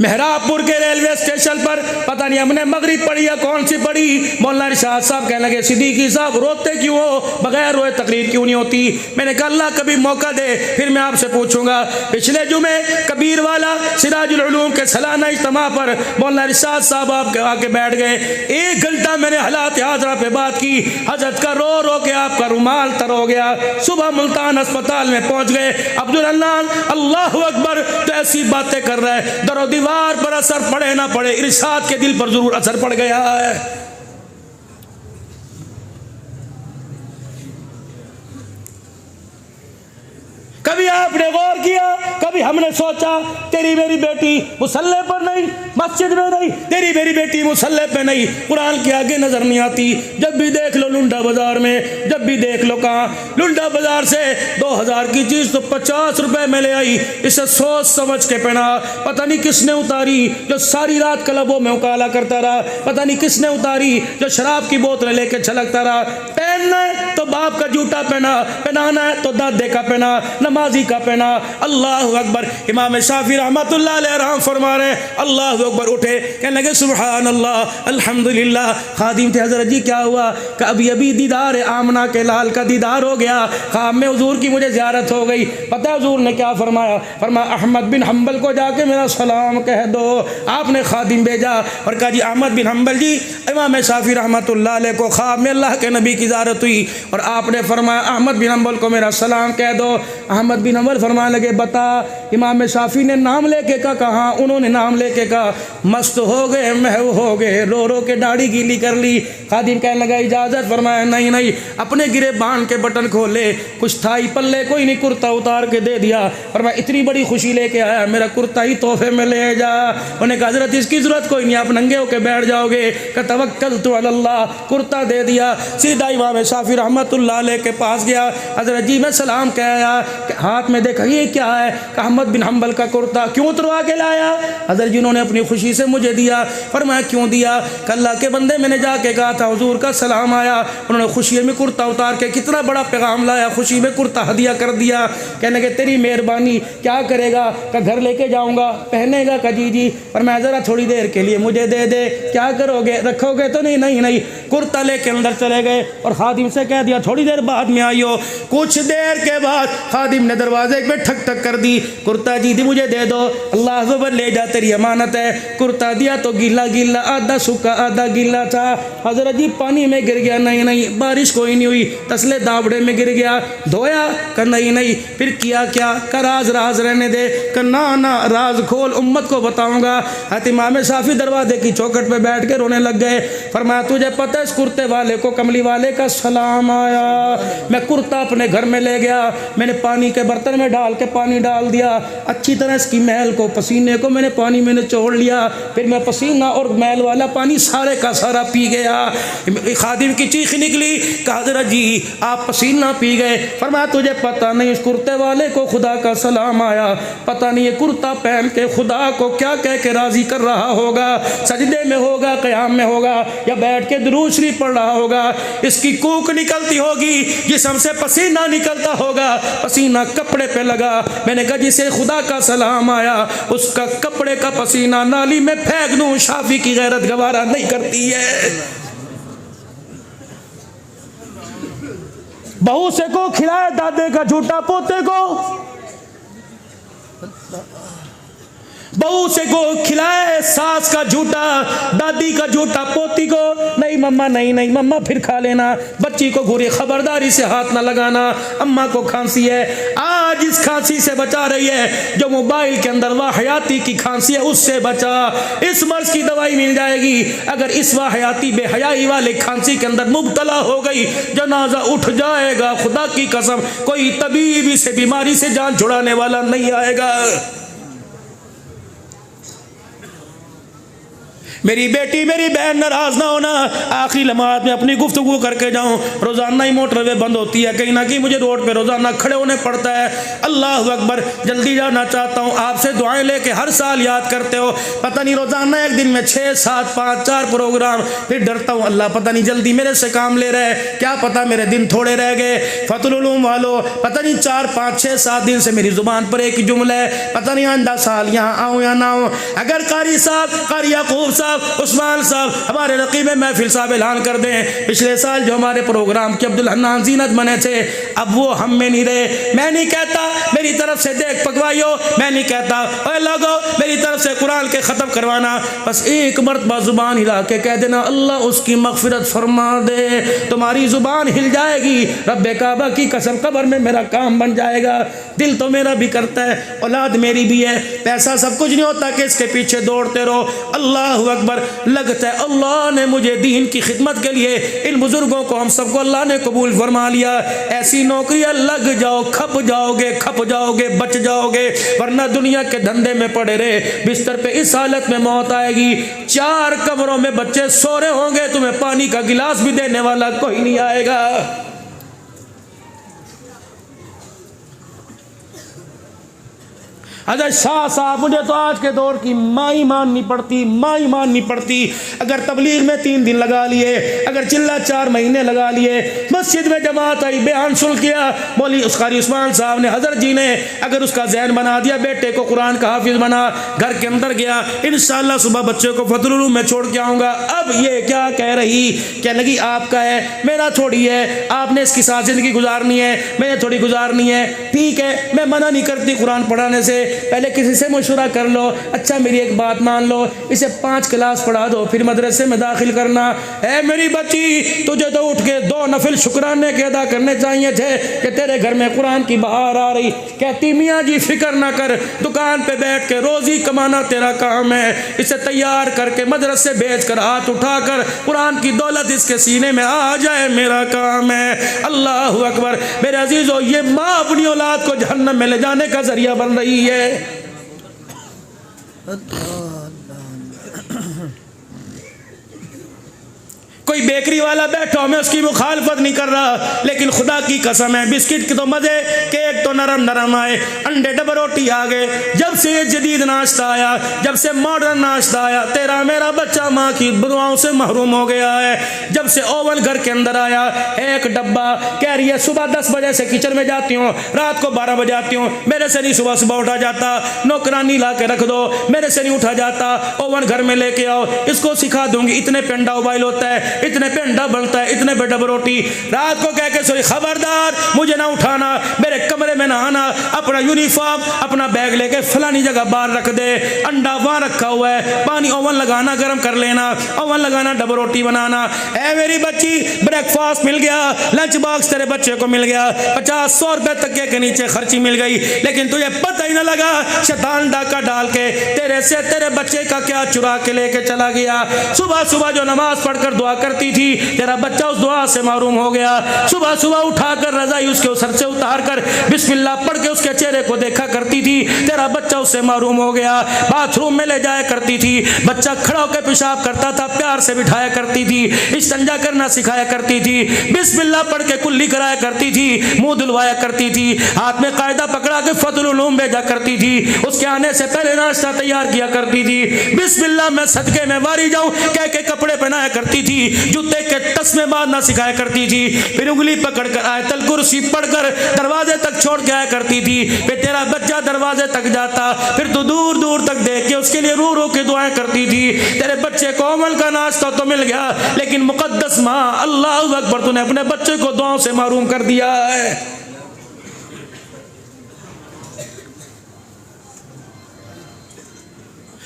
मेहराबपुर के रेलवे स्टेशन पर पता नहीं हमने मगरिब पढ़ी या कौन सी पढ़ी, मौलाना इरशाद साहब कहने लगे सिद्दीकी साहब रोते क्यों हो, बगैर रोए तकरीर क्यों नहीं होती। मैंने कहा अल्लाह कभी मौका दे फिर मैं आपसे पूछूंगा। पिछले जुमे कबीर वाला सिराजुल उलूम के सालाना इज्तिमा पर मौलाना इरशाद साहब आप आके बैठ गए। 1 घंटा मैंने हालात हाजरा पे बात की। हजरत का रो रो के आपका रुमाल तर हो गया। सुबह मुल्तान अस्पताल में पहुंच गए। अब्दुल अन्नान अल्लाह अकबर, तो ऐसी बातें कर रहा है, दरो दीवार पर असर पड़े ना पड़े इरशाद के दिल पर जरूर असर पड़ गया है। कभी आपने गौर किया, कभी हमने सोचा तेरी मेरी बेटी मुसल्ले पर नहीं, मस्जिद में नहीं, तेरी मेरी बेटी मुसल्ले पे नहीं, कुरान के आगे नजर नहीं आती। जब भी देख लो लुंडा बाजार में, जब भी देख लो कहाँ लुंडा बाजार से 2000 की चीज तो 50 रुपए में ले आई। इसे सोच समझ के पहना। पता नहीं किसने उतारी जो सारी रात क्लबों में उकाला करता रहा, पता नहीं किसने उतारी जो शराब की बोतल लेके छलकता रहा। पहनना है तो बाप का जूता पहना, पहनाना है तो दादे का पहना, नमाजी का पहना। अल्लाह अकबर। इमाम शाफी रहमतुल्लाह अलैह रहम फरमा रहे अल्लाह अकबर, उठे कहने लगे सुभान अल्लाह अल्हम्दुलिल्लाह। खादिम थे हजरत जी क्या हुआ, कि अभी अभी दीदार आमना के लाल का दीदार हो गया, ख्वाब में हुजूर की मुझे ज़ियारत हो गई। पता है हुजूर ने क्या फरमाया, फरमाया अहमद बिन हम्बल को जाके मेरा सलाम कह दो। आपने खादिम भेजा और कहा जी अहमद बिन हम्बल जी, इमाम शाफी रहमतुल्लाह अलैह को ख्वाब में अल्लाह के नबी की ज़ियारत हुई और आपने फरमाया अहमद बिन हम्बल को मेरा सलाम कह दो। अहमद बिन हम्बल फरमाने लगे बता इमाम शाफी ने नाम लेके कहा, उन्होंने नाम लेके कहा मस्त हो गए, महव हो गए, रो रो के दाढ़ी गीली कर ली। खादिम कहने लगा इजाज़त, फरमाया नहीं नहीं, अपने गिरे बांध के बटन खोले, कुछ था ही पल्ले, कोई नहीं, कुर्ता उतार के दे दिया। और मैं इतनी बड़ी खुशी लेके आया, मेरा कुर्ता ही तोहफे में ले जा। उन्हें कहा हज़रत इसकी ज़रूरत कोई नहीं, आप नंगे होके बैठ जाओगे। का तवक्कल तो अल्लाह, कुर्ता दे दिया। सीधा इमाम शाफी रहमतुल्लाह अलैह के पास गया, हज़रत जी मैं सलाम कह आया, हाथ में देखा ये क्या है, अहमद बिन हम्बल का कुर्ता, क्यों उतरवा के लाया? हज़रत जी उन्होंने अपनी खुशी से मुझे दिया। फरमाया क्यों दिया? अल्लाह के बंदे मैंने जाके कहा था हुजूर का सलाम आया, उन्होंने खुशी में कुर्ता उतार के कितना बड़ा पैगाम लाया, खुशी में कुर्ता हदिया कर दिया। कहने के तेरी मेहरबानी, क्या करेगा? का घर लेके जाऊँगा, पहनेगा? का जी जी। पर मैं ज़रा थोड़ी देर के लिए मुझे दे दे। क्या करोगे, रखोगे तो नहीं? नहीं नहीं। कुर्ता लेके अंदर चले गए और खादिम से कह दिया थोड़ी देर बाद में आइयो। कुछ देर के बाद खादिम ने दरवाजे पे ठक ठक कर दी, कुर्ता जी दी मुझे दे दो, अल्लाह अकबर ले जा तेरी अमानत है। कुर्ता दिया तो गीला गीला, आधा सूखा आधा गीला था। हजरत जी पानी में गिर गया, नहीं नहीं, बारिश कोई नहीं हुई, तसले दावड़े में गिर गया, धोया? का नहीं नहीं। फिर किया क्या? का राज राज रहने दे। का ना ना, राज खोल, उम्मत को बताऊंगा। हत इमाम शाफी दरवाजे की चौखट पे बैठ के रोने लग गए। फरमाया तुझे पता है इस कुर्ते वाले को, कमली वाले का सलाम आया। मैं कुर्ता अपने घर में ले गया, मैंने पानी के बर्तन में डाल के पानी डाल दिया, अच्छी तरह इसकी मैल को, पसीने को मैंने पानी में निचोड़ लिया। फिर मैं पसीना और मैल वाला पानी सारे का सारा पी गया। खादिम की चीख निकली, कहा हज़रत जी आप पसीना पी गए। फरमाया तुझे पता नहीं इस कुर्ते वाले को खुदा का सलाम आया, पता नहीं ये कुर्ता पहन के खुदा को क्या कह के राजी कर रहा होगा, सजदे में होगा, क़याम में होगा, या बैठ के दुरूद शरीफ पढ़ रहा होगा। इसकी कूक निकलती होगी, जिस्म से पसीना निकलता होगा, पसीना कपड़े पे लगा। मैंने कहा जिसे खुदा का सलाम आया उसका कपड़े का पसीना नाली में फेंक दूं, शाफी की गैरत गवारा नहीं करती है। बहू से को खिलाए दादे का झूठा पोते को, बहू से को खिलाए सास का झूठा, दादी का झूठा पोती को। नहीं मम्मा, नहीं नहीं मम्मा फिर खा लेना, बच्ची को घूरी, खबरदारी से हाथ ना लगाना, अम्मा को खांसी है। आज इस खांसी से बचा रही है जो मोबाइल के अंदर वाहयाती की खांसी है, उससे बचा। इस मर्ज की दवाई मिल जाएगी। अगर इस वाहयाती बेहयाई वाले खांसी के अंदर मुब्तला हो गई, जनाजा उठ जाएगा। खुदा की कसम कोई तबीब इस बीमारी से जान छुड़ाने वाला नहीं आएगा। मेरी बेटी मेरी बहन नाराज ना होना, आखिरी लम्हात में अपनी गुफ्तगू करके जाऊं। रोज़ाना ही मोटरवे बंद होती है, कहीं ना कहीं मुझे रोड पे रोज़ाना खड़े होने पड़ता है। अल्लाह अकबर, जल्दी जाना चाहता हूँ। आपसे दुआएं लेके हर साल याद करते हो, पता नहीं रोज़ाना एक दिन में 6, 7, 5, 4 प्रोग्राम। फिर डरता हूँ अल्लाह पता नहीं जल्दी मेरे से काम ले रहे, क्या पता मेरे दिन थोड़े रह गए। फतहुल उलूम वालों, पता नहीं 4, 5, 6, 7 दिन से मेरी ज़ुबान पर एक ही जुमला है, पता नहीं आइंदा साल यहाँ आऊँ या ना आऊँ। अगर कारी साहब, कारी याकूब साहब, उस्मान साहब, हमारे रकीब महफिल साहब ऐलान कर दें, पिछले साल जो हमारे प्रोग्राम के अब्दुल हन्नान जीनत बने थे, अब वो हम में नहीं रहे। मैं नहीं कहता मेरी तरफ से देख पकवाइयो, मैं नहीं कहता ओए लोगो मेरी तरफ से कुरान के ख़त्म करवाना, बस एक मरतबा ज़ुबान हिला के कह देना अल्लाह उसकी मग़फ़िरत फरमा दे, तुम्हारी ज़ुबान हिल जाएगी। रब्बे काबा की कसम, कब्र में मेरा काम बन जाएगा। दिल तो मेरा भी करता है, औलाद मेरी भी है, पैसा सब कुछ नहीं होता कि इसके पीछे दौड़ते रहो। अल्लाह अकबर, लगता है अल्लाह ने मुझे दीन की खिदमत के लिए, इन बुजुर्गों को हम सबको अल्लाह ने कबूल फरमा लिया। ऐसी नौकरियां लग जाओ, खप जाओगे, बच जाओगे, वरना दुनिया के धंधे में पड़े रहे बिस्तर पे इस हालत में मौत आएगी। 4 कमरों में बच्चे सो रहे होंगे, तुम्हें पानी का गिलास भी देने वाला कोई नहीं आएगा। अजय शाह साहब, मुझे तो आज के दौर की माई माननी पड़ती। अगर तबलीग में 3 दिन लगा लिए, अगर चिल्ला 4 महीने लगा लिए, मस्जिद में जमात आई, बयान शुरू किया, मौलवी कारी उस्मान साहब ने, हजरत जी ने अगर उसका ज़हन बना दिया, बेटे को कुरान का हाफिज बना, घर के अंदर गया, इंशाअल्लाह सुबह बच्चे को फतहुल उलूम में छोड़ के आऊँगा। अब ये क्या कह रही, क्या लगी आपका है, मेरा थोड़ी है, आपने इसकी साथ ज़िंदगी गुजारनी है, मैंने थोड़ी गुजारनी है। ठीक है, मैं मना नहीं करती कुरान पढ़ाने से, पहले किसी से मशवरा कर लो। अच्छा मेरी एक बात मान लो, इसे 5 क्लास पढ़ा दो, फिर मदरसे में दाखिल करना। है मेरी बच्ची, तुझे तो उठ के 2 नफिल शुक्राने के अदा करने चाहिए थे कि तेरे घर में कुरान की बहार आ रही। कहती मियाँ जी फिक्र ना कर, दुकान पे बैठ के रोजी कमाना तेरा काम है, इसे तैयार करके मदरसे भेज कर हाथ उठा कर कुरान की दौलत इसके सीने में आ जाए, मेरा काम है। अल्लाह अकबर। मेरे अजीजों, ये माँ अपनी औलाद को जहन्नम में ले जाने का जरिया बन रही है। कोई बेकरी वाला बैठा हो, मैं उसकी मुखालफत नहीं कर रहा, लेकिन खुदा की कसम है, बिस्किट के तो मजे, केक तो नरम नरम आए, अंडे डबल रोटी आ गए। जब से ये जदीद नाश्ता आया, जब से मॉडर्न नाश्ता आया, तेरा मेरा बच्चा माँ की दुआओं से महरूम हो गया है। जब से ओवन घर के अंदर आया, एक डब्बा, कह रही है सुबह 10 बजे से किचन में जाती हूँ, रात को 12 बजे आती हूँ, मेरे से नहीं सुबह उठा जाता, नौकरानी ला के रख दो, मेरे से नहीं उठा जाता, ओवन घर में लेके आओ, इसको सिखा दूंगी, इतने पे अंडा उबाइल होता है, इतने पे अंडा बनता है, इतने पे डबल रोटी। रात को कह के सोई, खबरदार मुझे ना उठाना, मेरे कमरे में ना आना, अपना यूनिफॉर्म अपना बैग लेके फलानी जगह बाहर रख दे, अंडा वहां रखा हुआ है, पानी ओवन लगाना गर्म कर लेना, ओवन लगाना, डबल रोटी बनाना। ऐ मेरी बच्ची, ब्रेकफास्ट मिल गया, लंच बॉक्स तेरे बच्चे को मिल गया, 50-100 रुपए तक के नीचे खर्ची मिल गई, लेकिन तुझे पता ही ना लगा शैतान डाका डाल के तेरे से तेरे बच्चे का क्या चुरा के लेके चला गया। सुबह सुबह जो नमाज पढ़कर दुआ करती थी, तेरा बच्चा उस दुआ से महरूम हो गया। सुबह सुबह उठाकर रजाई उसके सर से उतार कर बिस्मिल्लाह पढ़ के उसके चेहरे को देखा करती थी, तेरा बच्चा उससे महरूम हो गया। बाथरूम में ले जाया करती थी, बच्चा खड़ा होकर पेशाब करता था, प्यार से बिठाया करती थी, इस्तिंजा करना सिखाया करती थी, बिस्मिल्लाह पढ़ के कुल्ली कराया करती थी, मुंह धुलवाया करती थी, हाथ में कायदा पकड़ा के फतहुल उलूम भेजा करती थी, उसके आने से पहले नाश्ता तैयार किया करती थी, बिस्मिल्लाह मैं सदके में वारी जाऊं कह के कपड़े पहनाया करती थी, जूते के तस्मे बांधना सिखाया करती थी, फिर उंगली पकड़कर आयतल कुर्सी पढ़कर दरवाजे तक छोड़ के आया करती थी। फिर तेरा बच्चा दरवाजे तक जाता, फिर तो दूर दूर तक देख के उसके लिए रो रो के दुआएं करती थी। तेरे बच्चे को अमल का नाश्ता तो मिल गया, लेकिन मुकद्दस माँ, अल्लाह अकबर, तूने अपने बच्चे को दुआओं से महरूम कर दिया है।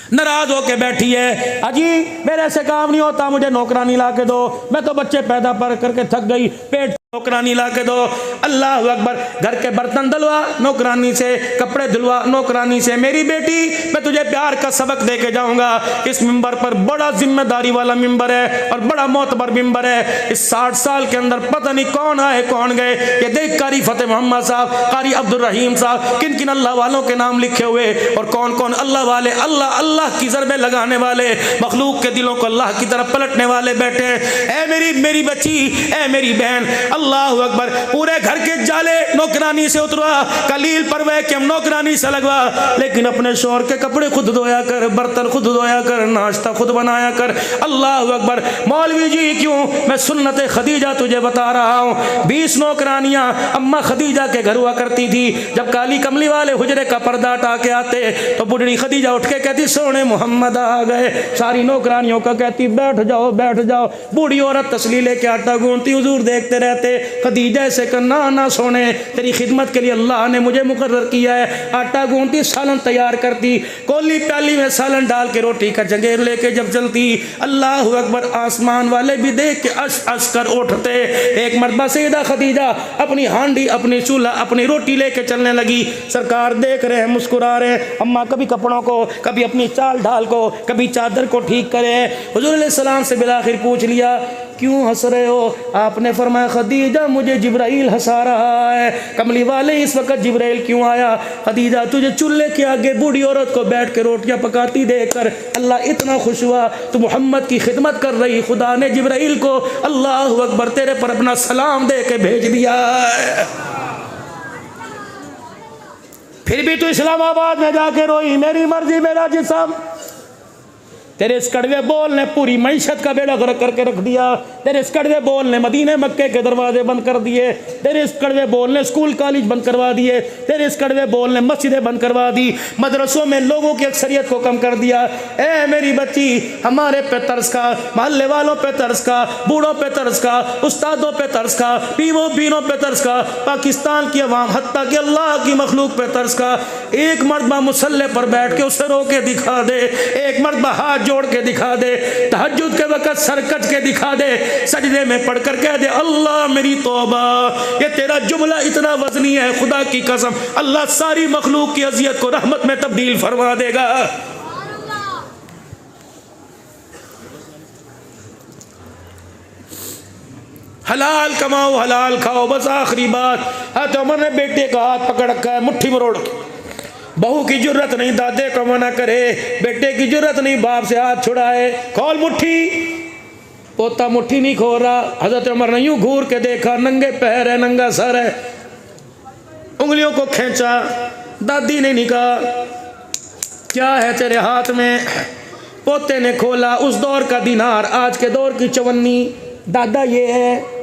नाराज होके बैठी है, अजी मेरे से काम नहीं होता, मुझे नौकरानी ला के दो, मैं तो बच्चे पैदा कर करके थक गई, पेट नौकरानी ला के दो। अल्लाह अकबर। घर के बर्तन धुलवा नौकरानी से, कपड़े धुलवा नौकरानी से। मेरी बेटी मैं तुझे प्यार का सबक दे के जाऊंगा। इस मिंबर पर बड़ा जिम्मेदारी वाला मिंबर है और बड़ा मोतबर मिंबर है। इस 60 साल के अंदर पता नहीं कौन आए कौन गए। ये देख कारी फतेह मोहम्मद साहब, कारी अब्दुल रहीम साहब, किन किन अल्लाह वालों के नाम लिखे हुए और कौन कौन अल्लाह वाले, अल्लाह अल्लाह की ज़रबे लगाने वाले, मखलूक के दिलों को अल्लाह की तरफ पलटने वाले बैठे हैं। ऐ मेरी बच्ची, ऐ मेरी बहन, अल्लाह अकबर। पूरे घर के जाले नौकरानी से उतरवा, कलील परवे कि हम नौकरानी से लगवा, लेकिन अपने शौहर के कपड़े खुद धोया कर, बर्तन खुद धोया कर, नाश्ता खुद बनाया कर। अल्लाह अकबर। मौलवी जी क्यों? मैं सुन्नत खदीजा तुझे बता रहा हूँ। 20 नौकरानियां अम्मा खदीजा के घर हुआ करती थी। जब काली कमली वाले हुजरे का पर्दा हटा के आते तो बुढ़ी खदीजा उठ के कहती सोने मोहम्मद आ गए। सारी नौकरानियों का कहती बैठ जाओ बैठ जाओ। बूढ़ी औरत तसली लेके आटा गूंथती, हुजूर देखते रहते। खदीजा से कहना ना सोने, तेरी खिदमत के लिए अल्लाह ने मुझे मुकर्रर किया है। आटा गूंथती, सालन तैयार करती, कोली प्याली में सालन डाल के रोटी का जंगेर लेके जब चलती, अल्लाह अकबर, आसमान वाले भी देख के अश अश कर उठते। एक मरतबा सैयदा खदीजा अपनी हांडी, अपनी चूल्हा, अपनी रोटी लेके चलने लगी। सरकार देख रहे हैं, मुस्कुरा रहे हैं। अम्मा कभी कपड़ों को, कभी अपनी चाल ढाल को, कभी चादर को ठीक करे। हुजूर अलैहि सलाम से बिलाखिर पूछ लिया क्यों हंस रहे हो? आपने फरमाया खदीजा मुझे जिब्राइल हंसा रहा है। कमली वाले इस वक्त जिब्राइल क्यों आया? खदीजा तुझे चूल्हे के आगे बूढ़ी औरत को बैठ के रोटियां पकाती देखकर अल्लाह इतना खुश हुआ, तू मोहम्मद की खिदमत कर रही, खुदा ने जिब्राइल को अल्लाह अकबर तेरे पर अपना सलाम दे के भेज दिया है। फिर भी तू इस्लामाबाद में जाके रोई, मेरी मर्जी मेरा जिस्म। तेरे इस कड़वे बोल ने पूरी मईशत का बेड़ा गर्क करके रख दिया। तेरे इस कड़वे बोल ने मदीने मक्के के दरवाजे बंद कर दिए। तेरे इस कड़वे बोल ने स्कूल कॉलेज बंद करवा दिए। तेरे इस कड़वे बोल ने मस्जिदें बंद करवा दी। मदरसों में लोगों की अक्सरियत को कम कर दिया। ए मेरी बच्ची, हमारे पे तरस का, मोहल्ले वालों पे तरस का, बूढ़ों पे तरस का, उस्तादों पे तरस का, पीरों पे तरस का, पाकिस्तान की अवाम हत्ता कि अल्लाह की मखलूक पे तरस का। एक मर्तबा मुसल्ले पर बैठ के उसे रो के दिखा दे, एक मर्तबा हाथ जोड़ के दिखा दे, तहज्जुद के वक्त सर कट के दिखा दे, सजदे में पढ़कर कह दे अल्लाह मेरी तौबा। ये तेरा जुमला इतना वजनी है, खुदा की कसम अल्लाह सारी मखलूक की अजियत को रहमत में तब्दील फरमा देगा। हलाल कमाओ हलाल खाओ, बस आखिरी बात। हज़रत उमर ने बेटे का हाथ पकड़ रखा है मुट्ठी में रोड़ के। बहू की जरूरत नहीं दादे को मना करे, बेटे की जरूरत नहीं बाप से हाथ छुड़ाए, खोल मुट्ठी। पोता मुट्ठी नहीं खोल रहा। हजरत उमर ने यूं घूर के देखा, नंगे पैर है, नंगा सर है, उंगलियों को खींचा। दादी ने नहीं कहा क्या है तेरे हाथ में? पोते ने खोला, उस दौर का दिनार, आज के दौर की चवन्नी। दादा ये है।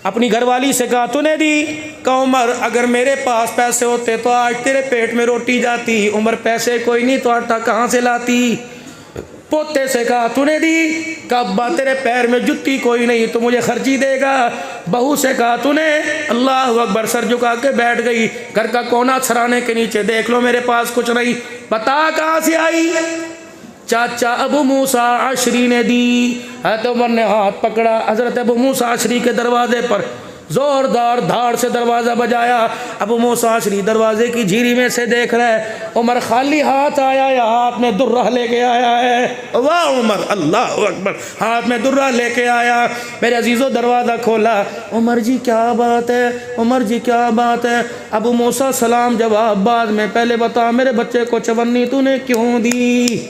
अपनी घरवाली से कहा तूने दी? कहा उमर अगर मेरे पास पैसे होते तो आज तेरे पेट में रोटी जाती। उमर पैसे कोई नहीं तो आटा कहाँ से लाती? पोते से कहा तूने दी? कहा अब्बा तेरे पैर में जुत्ती कोई नहीं तो मुझे खर्ची देगा। बहू से कहा तूने? अल्लाह अकबर, सर झुका के बैठ गई। घर का कोना सराने के नीचे देख लो, मेरे पास कुछ नहीं। बता कहाँ से आई? चाचा अबू मूसा अशरी ने दी। हज़रत उमर ने हाथ पकड़ा, हज़रत अबू मूसा अशरी के दरवाजे पर जोरदार धाड़ से दरवाज़ा बजाया। अबू मूसा अशरी दरवाजे की झीरी में से देख रहे। उमर खाली हाथ आया या हाथ में दुर्रा लेके आया है? वाह उमर, अल्लाह अकबर, हाथ में दुर्रा लेके आया। मेरे अजीज़ों दरवाज़ा खोला। उमर जी क्या बात है? उमर जी क्या बात है? अबू मूसा सलाम जवाब बाद में, पहले बता मेरे बच्चे को चवन्नी तूने क्यों दी?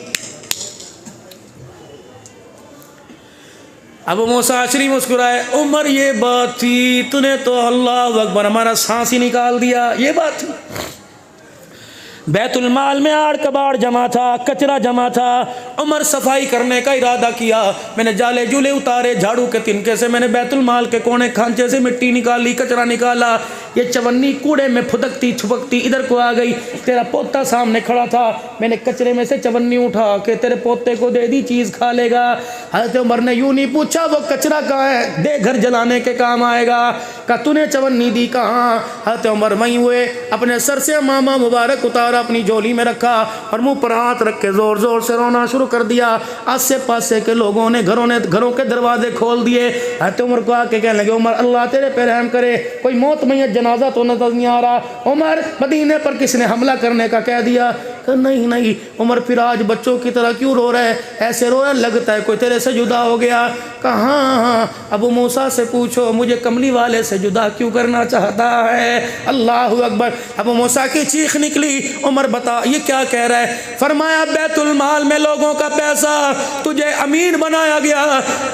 अबू मूसा अशरी मुस्कुराए। उमर ये बात थी, तूने तो अल्लाह अकबर हमारा सांस ही निकाल दिया। ये बात थी। बैतुल माल में आड़ कबाड़ जमा था, कचरा जमा था। उमर सफाई करने का इरादा किया। मैंने जाले जूले उतारे, झाड़ू के तिनके से मैंने बैतुल माल के कोने खांचे से मिट्टी निकाली, कचरा निकाला। ये चवन्नी कूड़े में फुदकती छुपकती इधर को आ गई। तेरा पोता सामने खड़ा था, मैंने कचरे में से चवन्नी उठा के तेरे पोते को दे दी, चीज़ खा लेगा। हज़रत उमर ने यूँ नहीं पूछा वो कचरा कहाँ है, दे घर जलाने के काम आएगा। कहा तूने चवन्नी दी कहाँ? हज़रत उमर वहीं हुए, अपने सर से मामा मुबारक उतारा, अपनी झोली में रखा और मुँह पर हाथ रख के ज़ोर ज़ोर से रोना शुरू शुरू कर दिया। आसे पासे के लोगों ने घरों के दरवाजे खोल दिए। हज़रत उमर को आके कहने लगे, उमर अल्लाह तेरे पे रहम करे, कोई मौत मैयत जनाजा तो नजर नहीं आ रहा। उमर मदीने पर किसने हमला करने का कह दिया? कहा नहीं नहीं। उमर फिर आज बच्चों की तरह क्यों रो रहा है? ऐसे रो रहा है लगता है कोई तेरे से जुदा हो गया। कहा हाँ, अबू मूसा से पूछो मुझे कमली वाले से जुदा क्यों करना चाहता है। अल्लाह अकबर। अबू मूसा की चीख निकली, उमर बता ये क्या कह रहा है? फरमाया बैतुल माल में लोगों का पैसा, तुझे अमीर बनाया गया,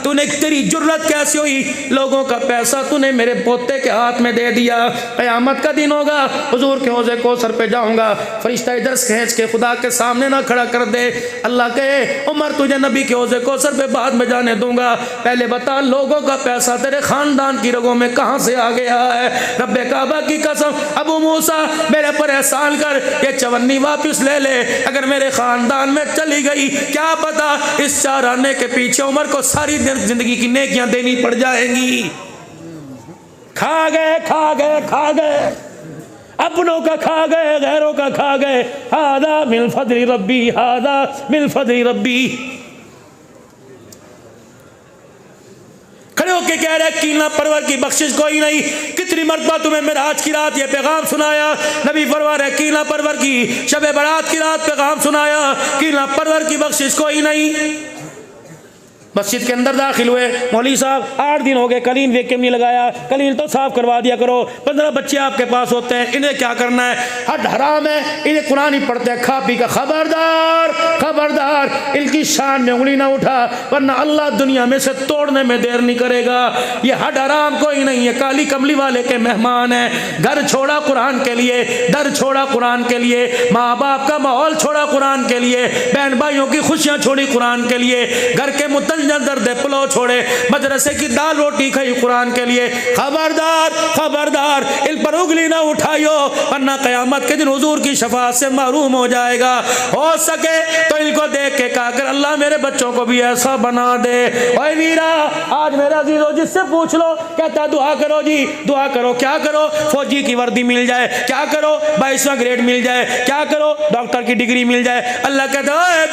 तूने तेरी जुर्रत कैसी हुई? लोगों का पैसा तूने मेरे पोते के हाथ में दे दिया। क़यामत का दिन होगा, हुजूर के हौज़े कौसर पे जाऊंगा, फरिश्ता इधर खींच के खुदा के सामने ना खड़ा कर दे। अल्लाह कहे उमर तुझे नबी के हौज़े कौसर पे बाद में जाने दूंगा, पहले बता लोगों का पैसा तेरे खानदान की रगों में कहां से आ गया है? रब्बे काबा की कसम, अबू मूसा मेरे पर एहसान कर, ये चवन्नी वापस ले ले, अगर मेरे खानदान में चली गई क्या पता इस 4 आने के पीछे उमर को सारी जिंदगी की नेकियां देनी पड़ जाएंगी। खा गए खा गए खा गए, अपनों का खा गए, गैरों का खा गए। हादा मिन फदली रब्बी, हादा मिन फदली रब्बी। खड़े होके कह रहे कीना परवर की बख्शिश कोई नहीं। कितनी मरतबा तुम्हें मेराज की रात ये पैगाम सुनाया, नबी फरमा रहे कीना परवर की शब बारात की रात पैगाम सुनाया, कीना परवर की बख्शिश कोई नहीं। मस्जिद के अंदर दाखिल हुए, मौलवी साहब 8 दिन हो गए कलीन वैक्यूम नहीं लगाया, कलीन तो साफ करवा दिया करो। 15 बच्चे आपके पास होते हैं, इन्हें क्या करना है? हद हराम है, इन्हें कुरान ही पढ़ते हैं खा पी का। खबरदार खबरदार, इनकी शान में उंगली ना उठा, वरना अल्लाह दुनिया में से तोड़ने में देर नहीं करेगा। ये हद हराम कोई नहीं है, काली कमली वाले के मेहमान है। घर छोड़ा कुरान के लिए, दर छोड़ा कुरान के लिए, माँ बाप का माहौल छोड़ा कुरान के लिए, बहन भाइयों की खुशियाँ छोड़ी कुरान के लिए, घर के दर्द पुलाव छोड़े, मदरसे की दाल रोटी खाई कुरान के लिए। खबरदार खबरदार, इन पर उंगली ना उठाइयो, वरना कयामत के दिन हुजूर की शफाअत से महरूम हो जाएगा। हो सके तो इनको देख के कहा कर अल्लाह मेरे बच्चों को भी ऐसा बना दे। ओए वीरा, आज मेरा अजीजों जिससे पूछ लो कहता दुआ करो जी, दुआ करो। क्या करो? फौजी की वर्दी मिल जाए, क्या करो? 22वां ग्रेड मिल जाए, क्या करो? डॉक्टर की डिग्री मिल जाए। अल्लाह कहता है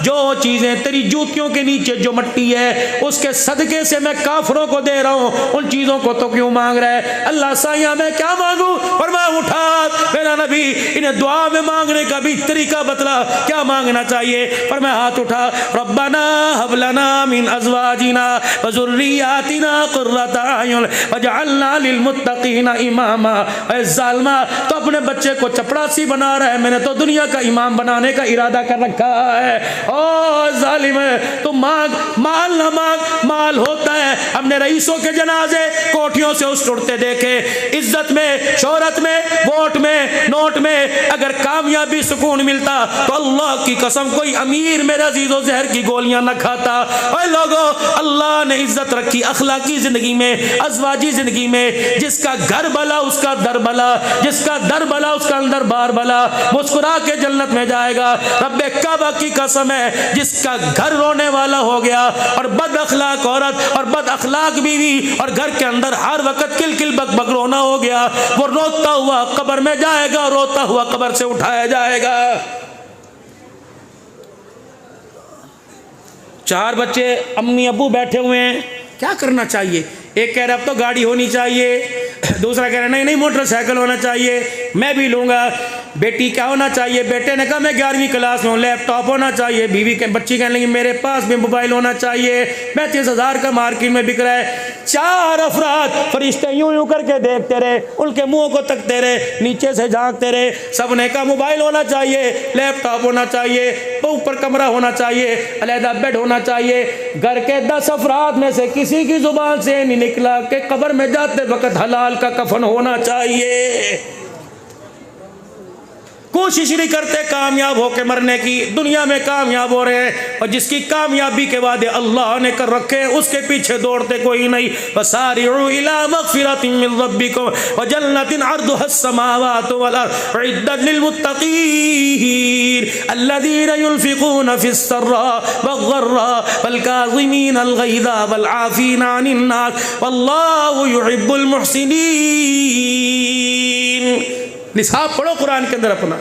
जो चीजें तेरी जूतियों के नीचे जो मट्टी है उसके सदके से मैं काफरों को दे रहा हूं, उन चीजों को तो क्यों मांग रहा है? अल्लाह साया मैं क्या मांगू? और मैं उठा मेरा नबी, इन्हें दुआ में मांगने का भी तरीका बतला, क्या मांगना चाहिए? पर मैं हाथ उठा, रब्बना हब लना मिन अज़वाजिना व ज़ुर्रिय्यातिना क़ुर्रता अयुन वजअलना लिलमुत्तक़ीना इमामा। ऐ ज़ालिमा, तो अपने बच्चे को चपड़ासी बना रहा है, मैंने तो दुनिया का इमाम बनाने का इरादा कर रखा है। ओ ज़ालिम, तुम मांग, माल ना मांग, माल होता है। हमने रईसों के जनाजे कोठियों से उठते देखे, इज्जत में, शोहरत में, वोट में, नोट में। अगर कामयाबी सुकून मिलता तो अल्लाह की कसम कोई अमीर मेरा अजीजों जहर की गोलियां न खाता। ओए लोगों, अल्लाह ने इज्जत रखी अखलाकी जिंदगी में, अज़वाजी जिंदगी में। जिसका घर भला उसका दर भला, जिसका दर भला उसका अंदर बार भला, मुस्कुरा के जन्नत में जाएगा। रब्बे काबा की कसम है, जिसका घर रोने वाला हो गया और बद अखलाक औरत और बद अखलाक बीवी और घर के अंदर हर वक्त किल किल बक बक रोना हो गया, वो रोता हुआ कब्र में जाएगा, रोता हुआ कब्र से उठाया जाएगा। 4 बच्चे अम्मी अब्बू बैठे हुए हैं, क्या करना चाहिए? एक कह रहा अब तो गाड़ी होनी चाहिए, दूसरा कह रहा नहीं नहीं मोटरसाइकिल होना चाहिए, मैं भी लूँगा। बेटी क्या होना चाहिए? बेटे ने कहा मैं 11वीं क्लास में हूँ, लैपटॉप होना चाहिए। बीवी के बच्ची कहने लगी मेरे पास भी मोबाइल होना चाहिए, 35,000 का मार्केट में बिक रहा है। 4 अफराद फरिश्ते यूं यूं करके देखते रहे, उनके मुंहों को तकते रहे, नीचे से झांकते रहे। सबने कहा मोबाइल होना चाहिए, लैपटॉप होना चाहिए, ऊपर कमरा होना चाहिए, अलहदा बेड होना चाहिए। घर के 10 अफराद में से किसी की जुबान से नहीं निकला कि कब्र में जाते वक्त हलाल का कफन होना चाहिए। कोशिश नहीं करते कामयाब होकर मरने की, दुनिया में कामयाब हो रहे हैं और जिसकी कामयाबी के वादे अल्लाह ने कर रखे हैं उसके पीछे दौड़ते कोई नहीं। वसारिउ इला मगफिरतिन मिन रब्बिकुम व जन्नतिन अर्दुहस समावातु वल अर्द उइद्दत लिल मुत्तकीन अल्लज़ीना युनफिकूना फिस सर्रा वज़र्रा वल काज़िमीना अल गैज़ा वल आफ़ीना अनिन नास वल्लाहु युहिब्बुल मुहसिनीन। निसाब पढ़ो कुरान के अंदर अपना।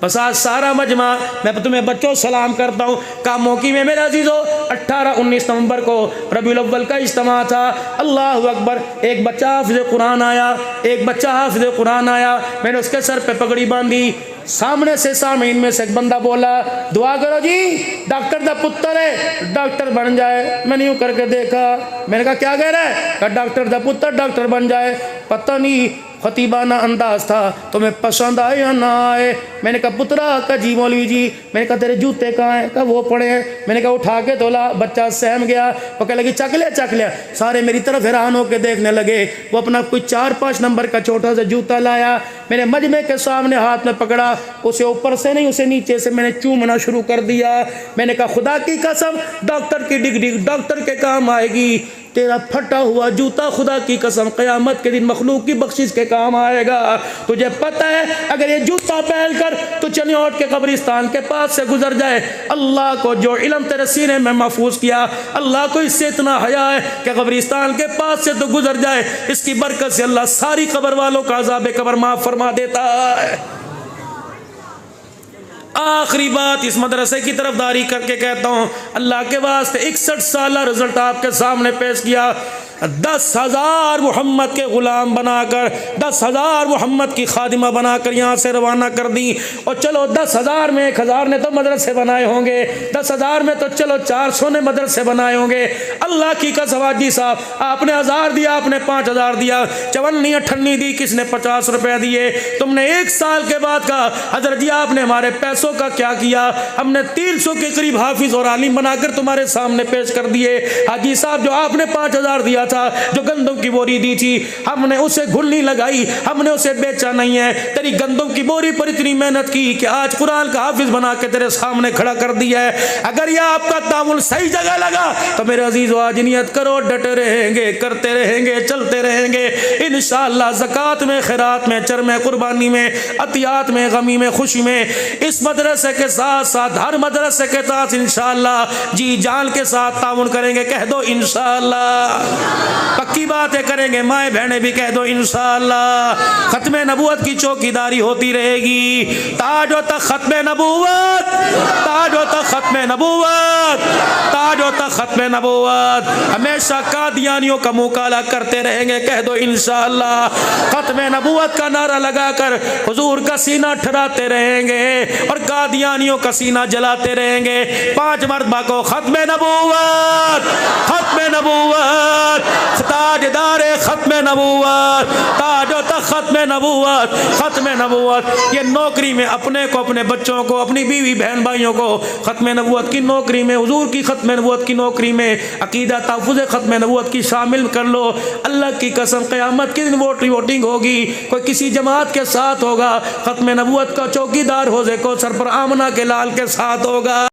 बस आज सारा मजमा मैं तुम्हें बच्चों सलाम करता हूँ। कामोकी में मेरे अजीज़ों 18-19 नवंबर को रबीउल अव्वल का इज्तिमा था। अल्लाह अकबर। एक बच्चा हाफिज़ कुरान आया, एक बच्चा हाफिज़ कुरान आया। मैंने उसके सर पे पगड़ी बांधी। सामने से सामीन में से एक बंदा बोला, दुआ करो जी, डॉक्टर का पुत्र है, डॉक्टर बन जाए। मैंने यूँ करके देखा, मैंने कहा क्या कह रहा है? कहा डॉक्टर का पुत्र डॉक्टर बन जाए। पता नहीं खतीबाना अंदाज था, तुम्हें पसंद आए या ना आए। मैंने कहा पुत्रा का जी मौलवी जी। मैंने कहा तेरे जूते कहाँ हैं? कहा वो पड़े हैं। मैंने कहा उठा के तोला। बच्चा सहम गया। वो कह लगी चख लिया। सारे मेरी तरफ हैरान होकर देखने लगे। वो अपना कोई 4-5 नंबर का छोटा सा जूता लाया, मैंने मजमे के सामने हाथ में पकड़ा। उसे ऊपर से नहीं, उसे नीचे से मैंने चूमना शुरू कर दिया। मैंने कहा खुदा की कसम, डॉक्टर की डिग्री डॉक्टर के काम आएगी। तेरा फटा हुआ जूता खुदा की कसम क़यामत के दिन मखलूक की बख्शिश के काम आएगा। तुझे पता है अगर ये जूता पहन कर तो चनियोट के कब्रिस्तान के पास से गुजर जाए, अल्लाह को जो इल्म तेरे सीने में महफूज किया, अल्लाह को इससे इतना हया है कि कब्रिस्तान के पास से तो गुजर जाए, इसकी बरकत से अल्लाह सारी कब्र वालों का अज़ाब कब्र माफ़ फरमा देता है। आखिरी बात इस मदरसे की तरफदारी करके कहता हूँ, अल्लाह के वास्ते 61 साल रिजल्ट आपके सामने पेश किया। 10,000 मोहम्मद के ग़ुलाम बनाकर, 10,000 मोहम्मद की खादिमा बनाकर यहाँ से रवाना कर दी। और चलो 10,000 में 1,000 ने तो मदरसे बनाए होंगे, 10,000 में तो चलो 400 ने मदरसे बनाए होंगे। अल्लाह की कसम हाजी साहब, आपने 1000 दिया, आपने 5000 दिया, चवन्नी अठन्नी दी, किसने 50 रुपए दिए। तुमने 1 साल के बाद कहा हजरत जी आपने हमारे पैसों का क्या किया? हमने 300 के करीब हाफिज और आलिम बनाकर तुम्हारे सामने पेश कर दिए। हाजी साहब जो आपने 5000 दिया था, जो गंदम की बोरी दी थी, हमने उसे घुल्ली लगाई, हमने उसे बेचा नहीं है। तेरी गंदम की बोरी पर इतनी मेहनत की कि आज कुरान का हाफिज बना के तेरे सामने खड़ा कर दिया है। अगर यह आपका तामुल सही जगह लगा तो मेरे अजीज आज नियत करो, डटे रहेंगे, करते रहेंगे, चलते रहेंगे इंशाअल्लाह। ज़कात में, खैरात में, चर में, कुर्बानी में, अतियात में, गमी में, खुशी में, इस मदरसे के साथ साथ हर मदरसे के साथ इंशाअल्लाह जी जान के साथ ताउन करेंगे। कह दो इंशाअल्लाह। पक्की बातें करेंगे, माए बहने भी कह दो इंशाअल्लाह। खत्मे नबूवत की चौकीदारी होती रहेगी। ताजो तक खत्मे नबूवत, ताजो तक खत्मे नबूवत, ताजो तक खत्मे नबूवत। हमेशा कादियानियों का मुकाला करते रहेंगे। कह दो इंशाअल्लाह। खत्मे नबूवत का नारा लगाकर हुजूर का सीना ठहराते रहेंगे और कादियानियों का सीना जलाते रहेंगे। 5 मरतबा को खत्मे नबूवत, खत्मे नबूवत, ताजदार खत्मे नबूवत, ताजो तक खत्मे नबूवत, खत्मे नबूवत। ये नौकरी में अपने को, अपने बच्चों को, अपनी बीवी बहन भाइयों को खत्मे नबूवत की नौकरी में, हुजूर की खत्मे नबूवत की नौकरी में अकीदा तहफ़्फ़ुज़ खत्मे नबूवत की शामिल कर लो। अल्लाह की कसम क़यामत के दिन वोटिंग होगी, कोई किसी जमात के साथ होगा, खत्मे नबूवत का चौकीदार हौज़े कौसर पर आमना के लाल के साथ होगा।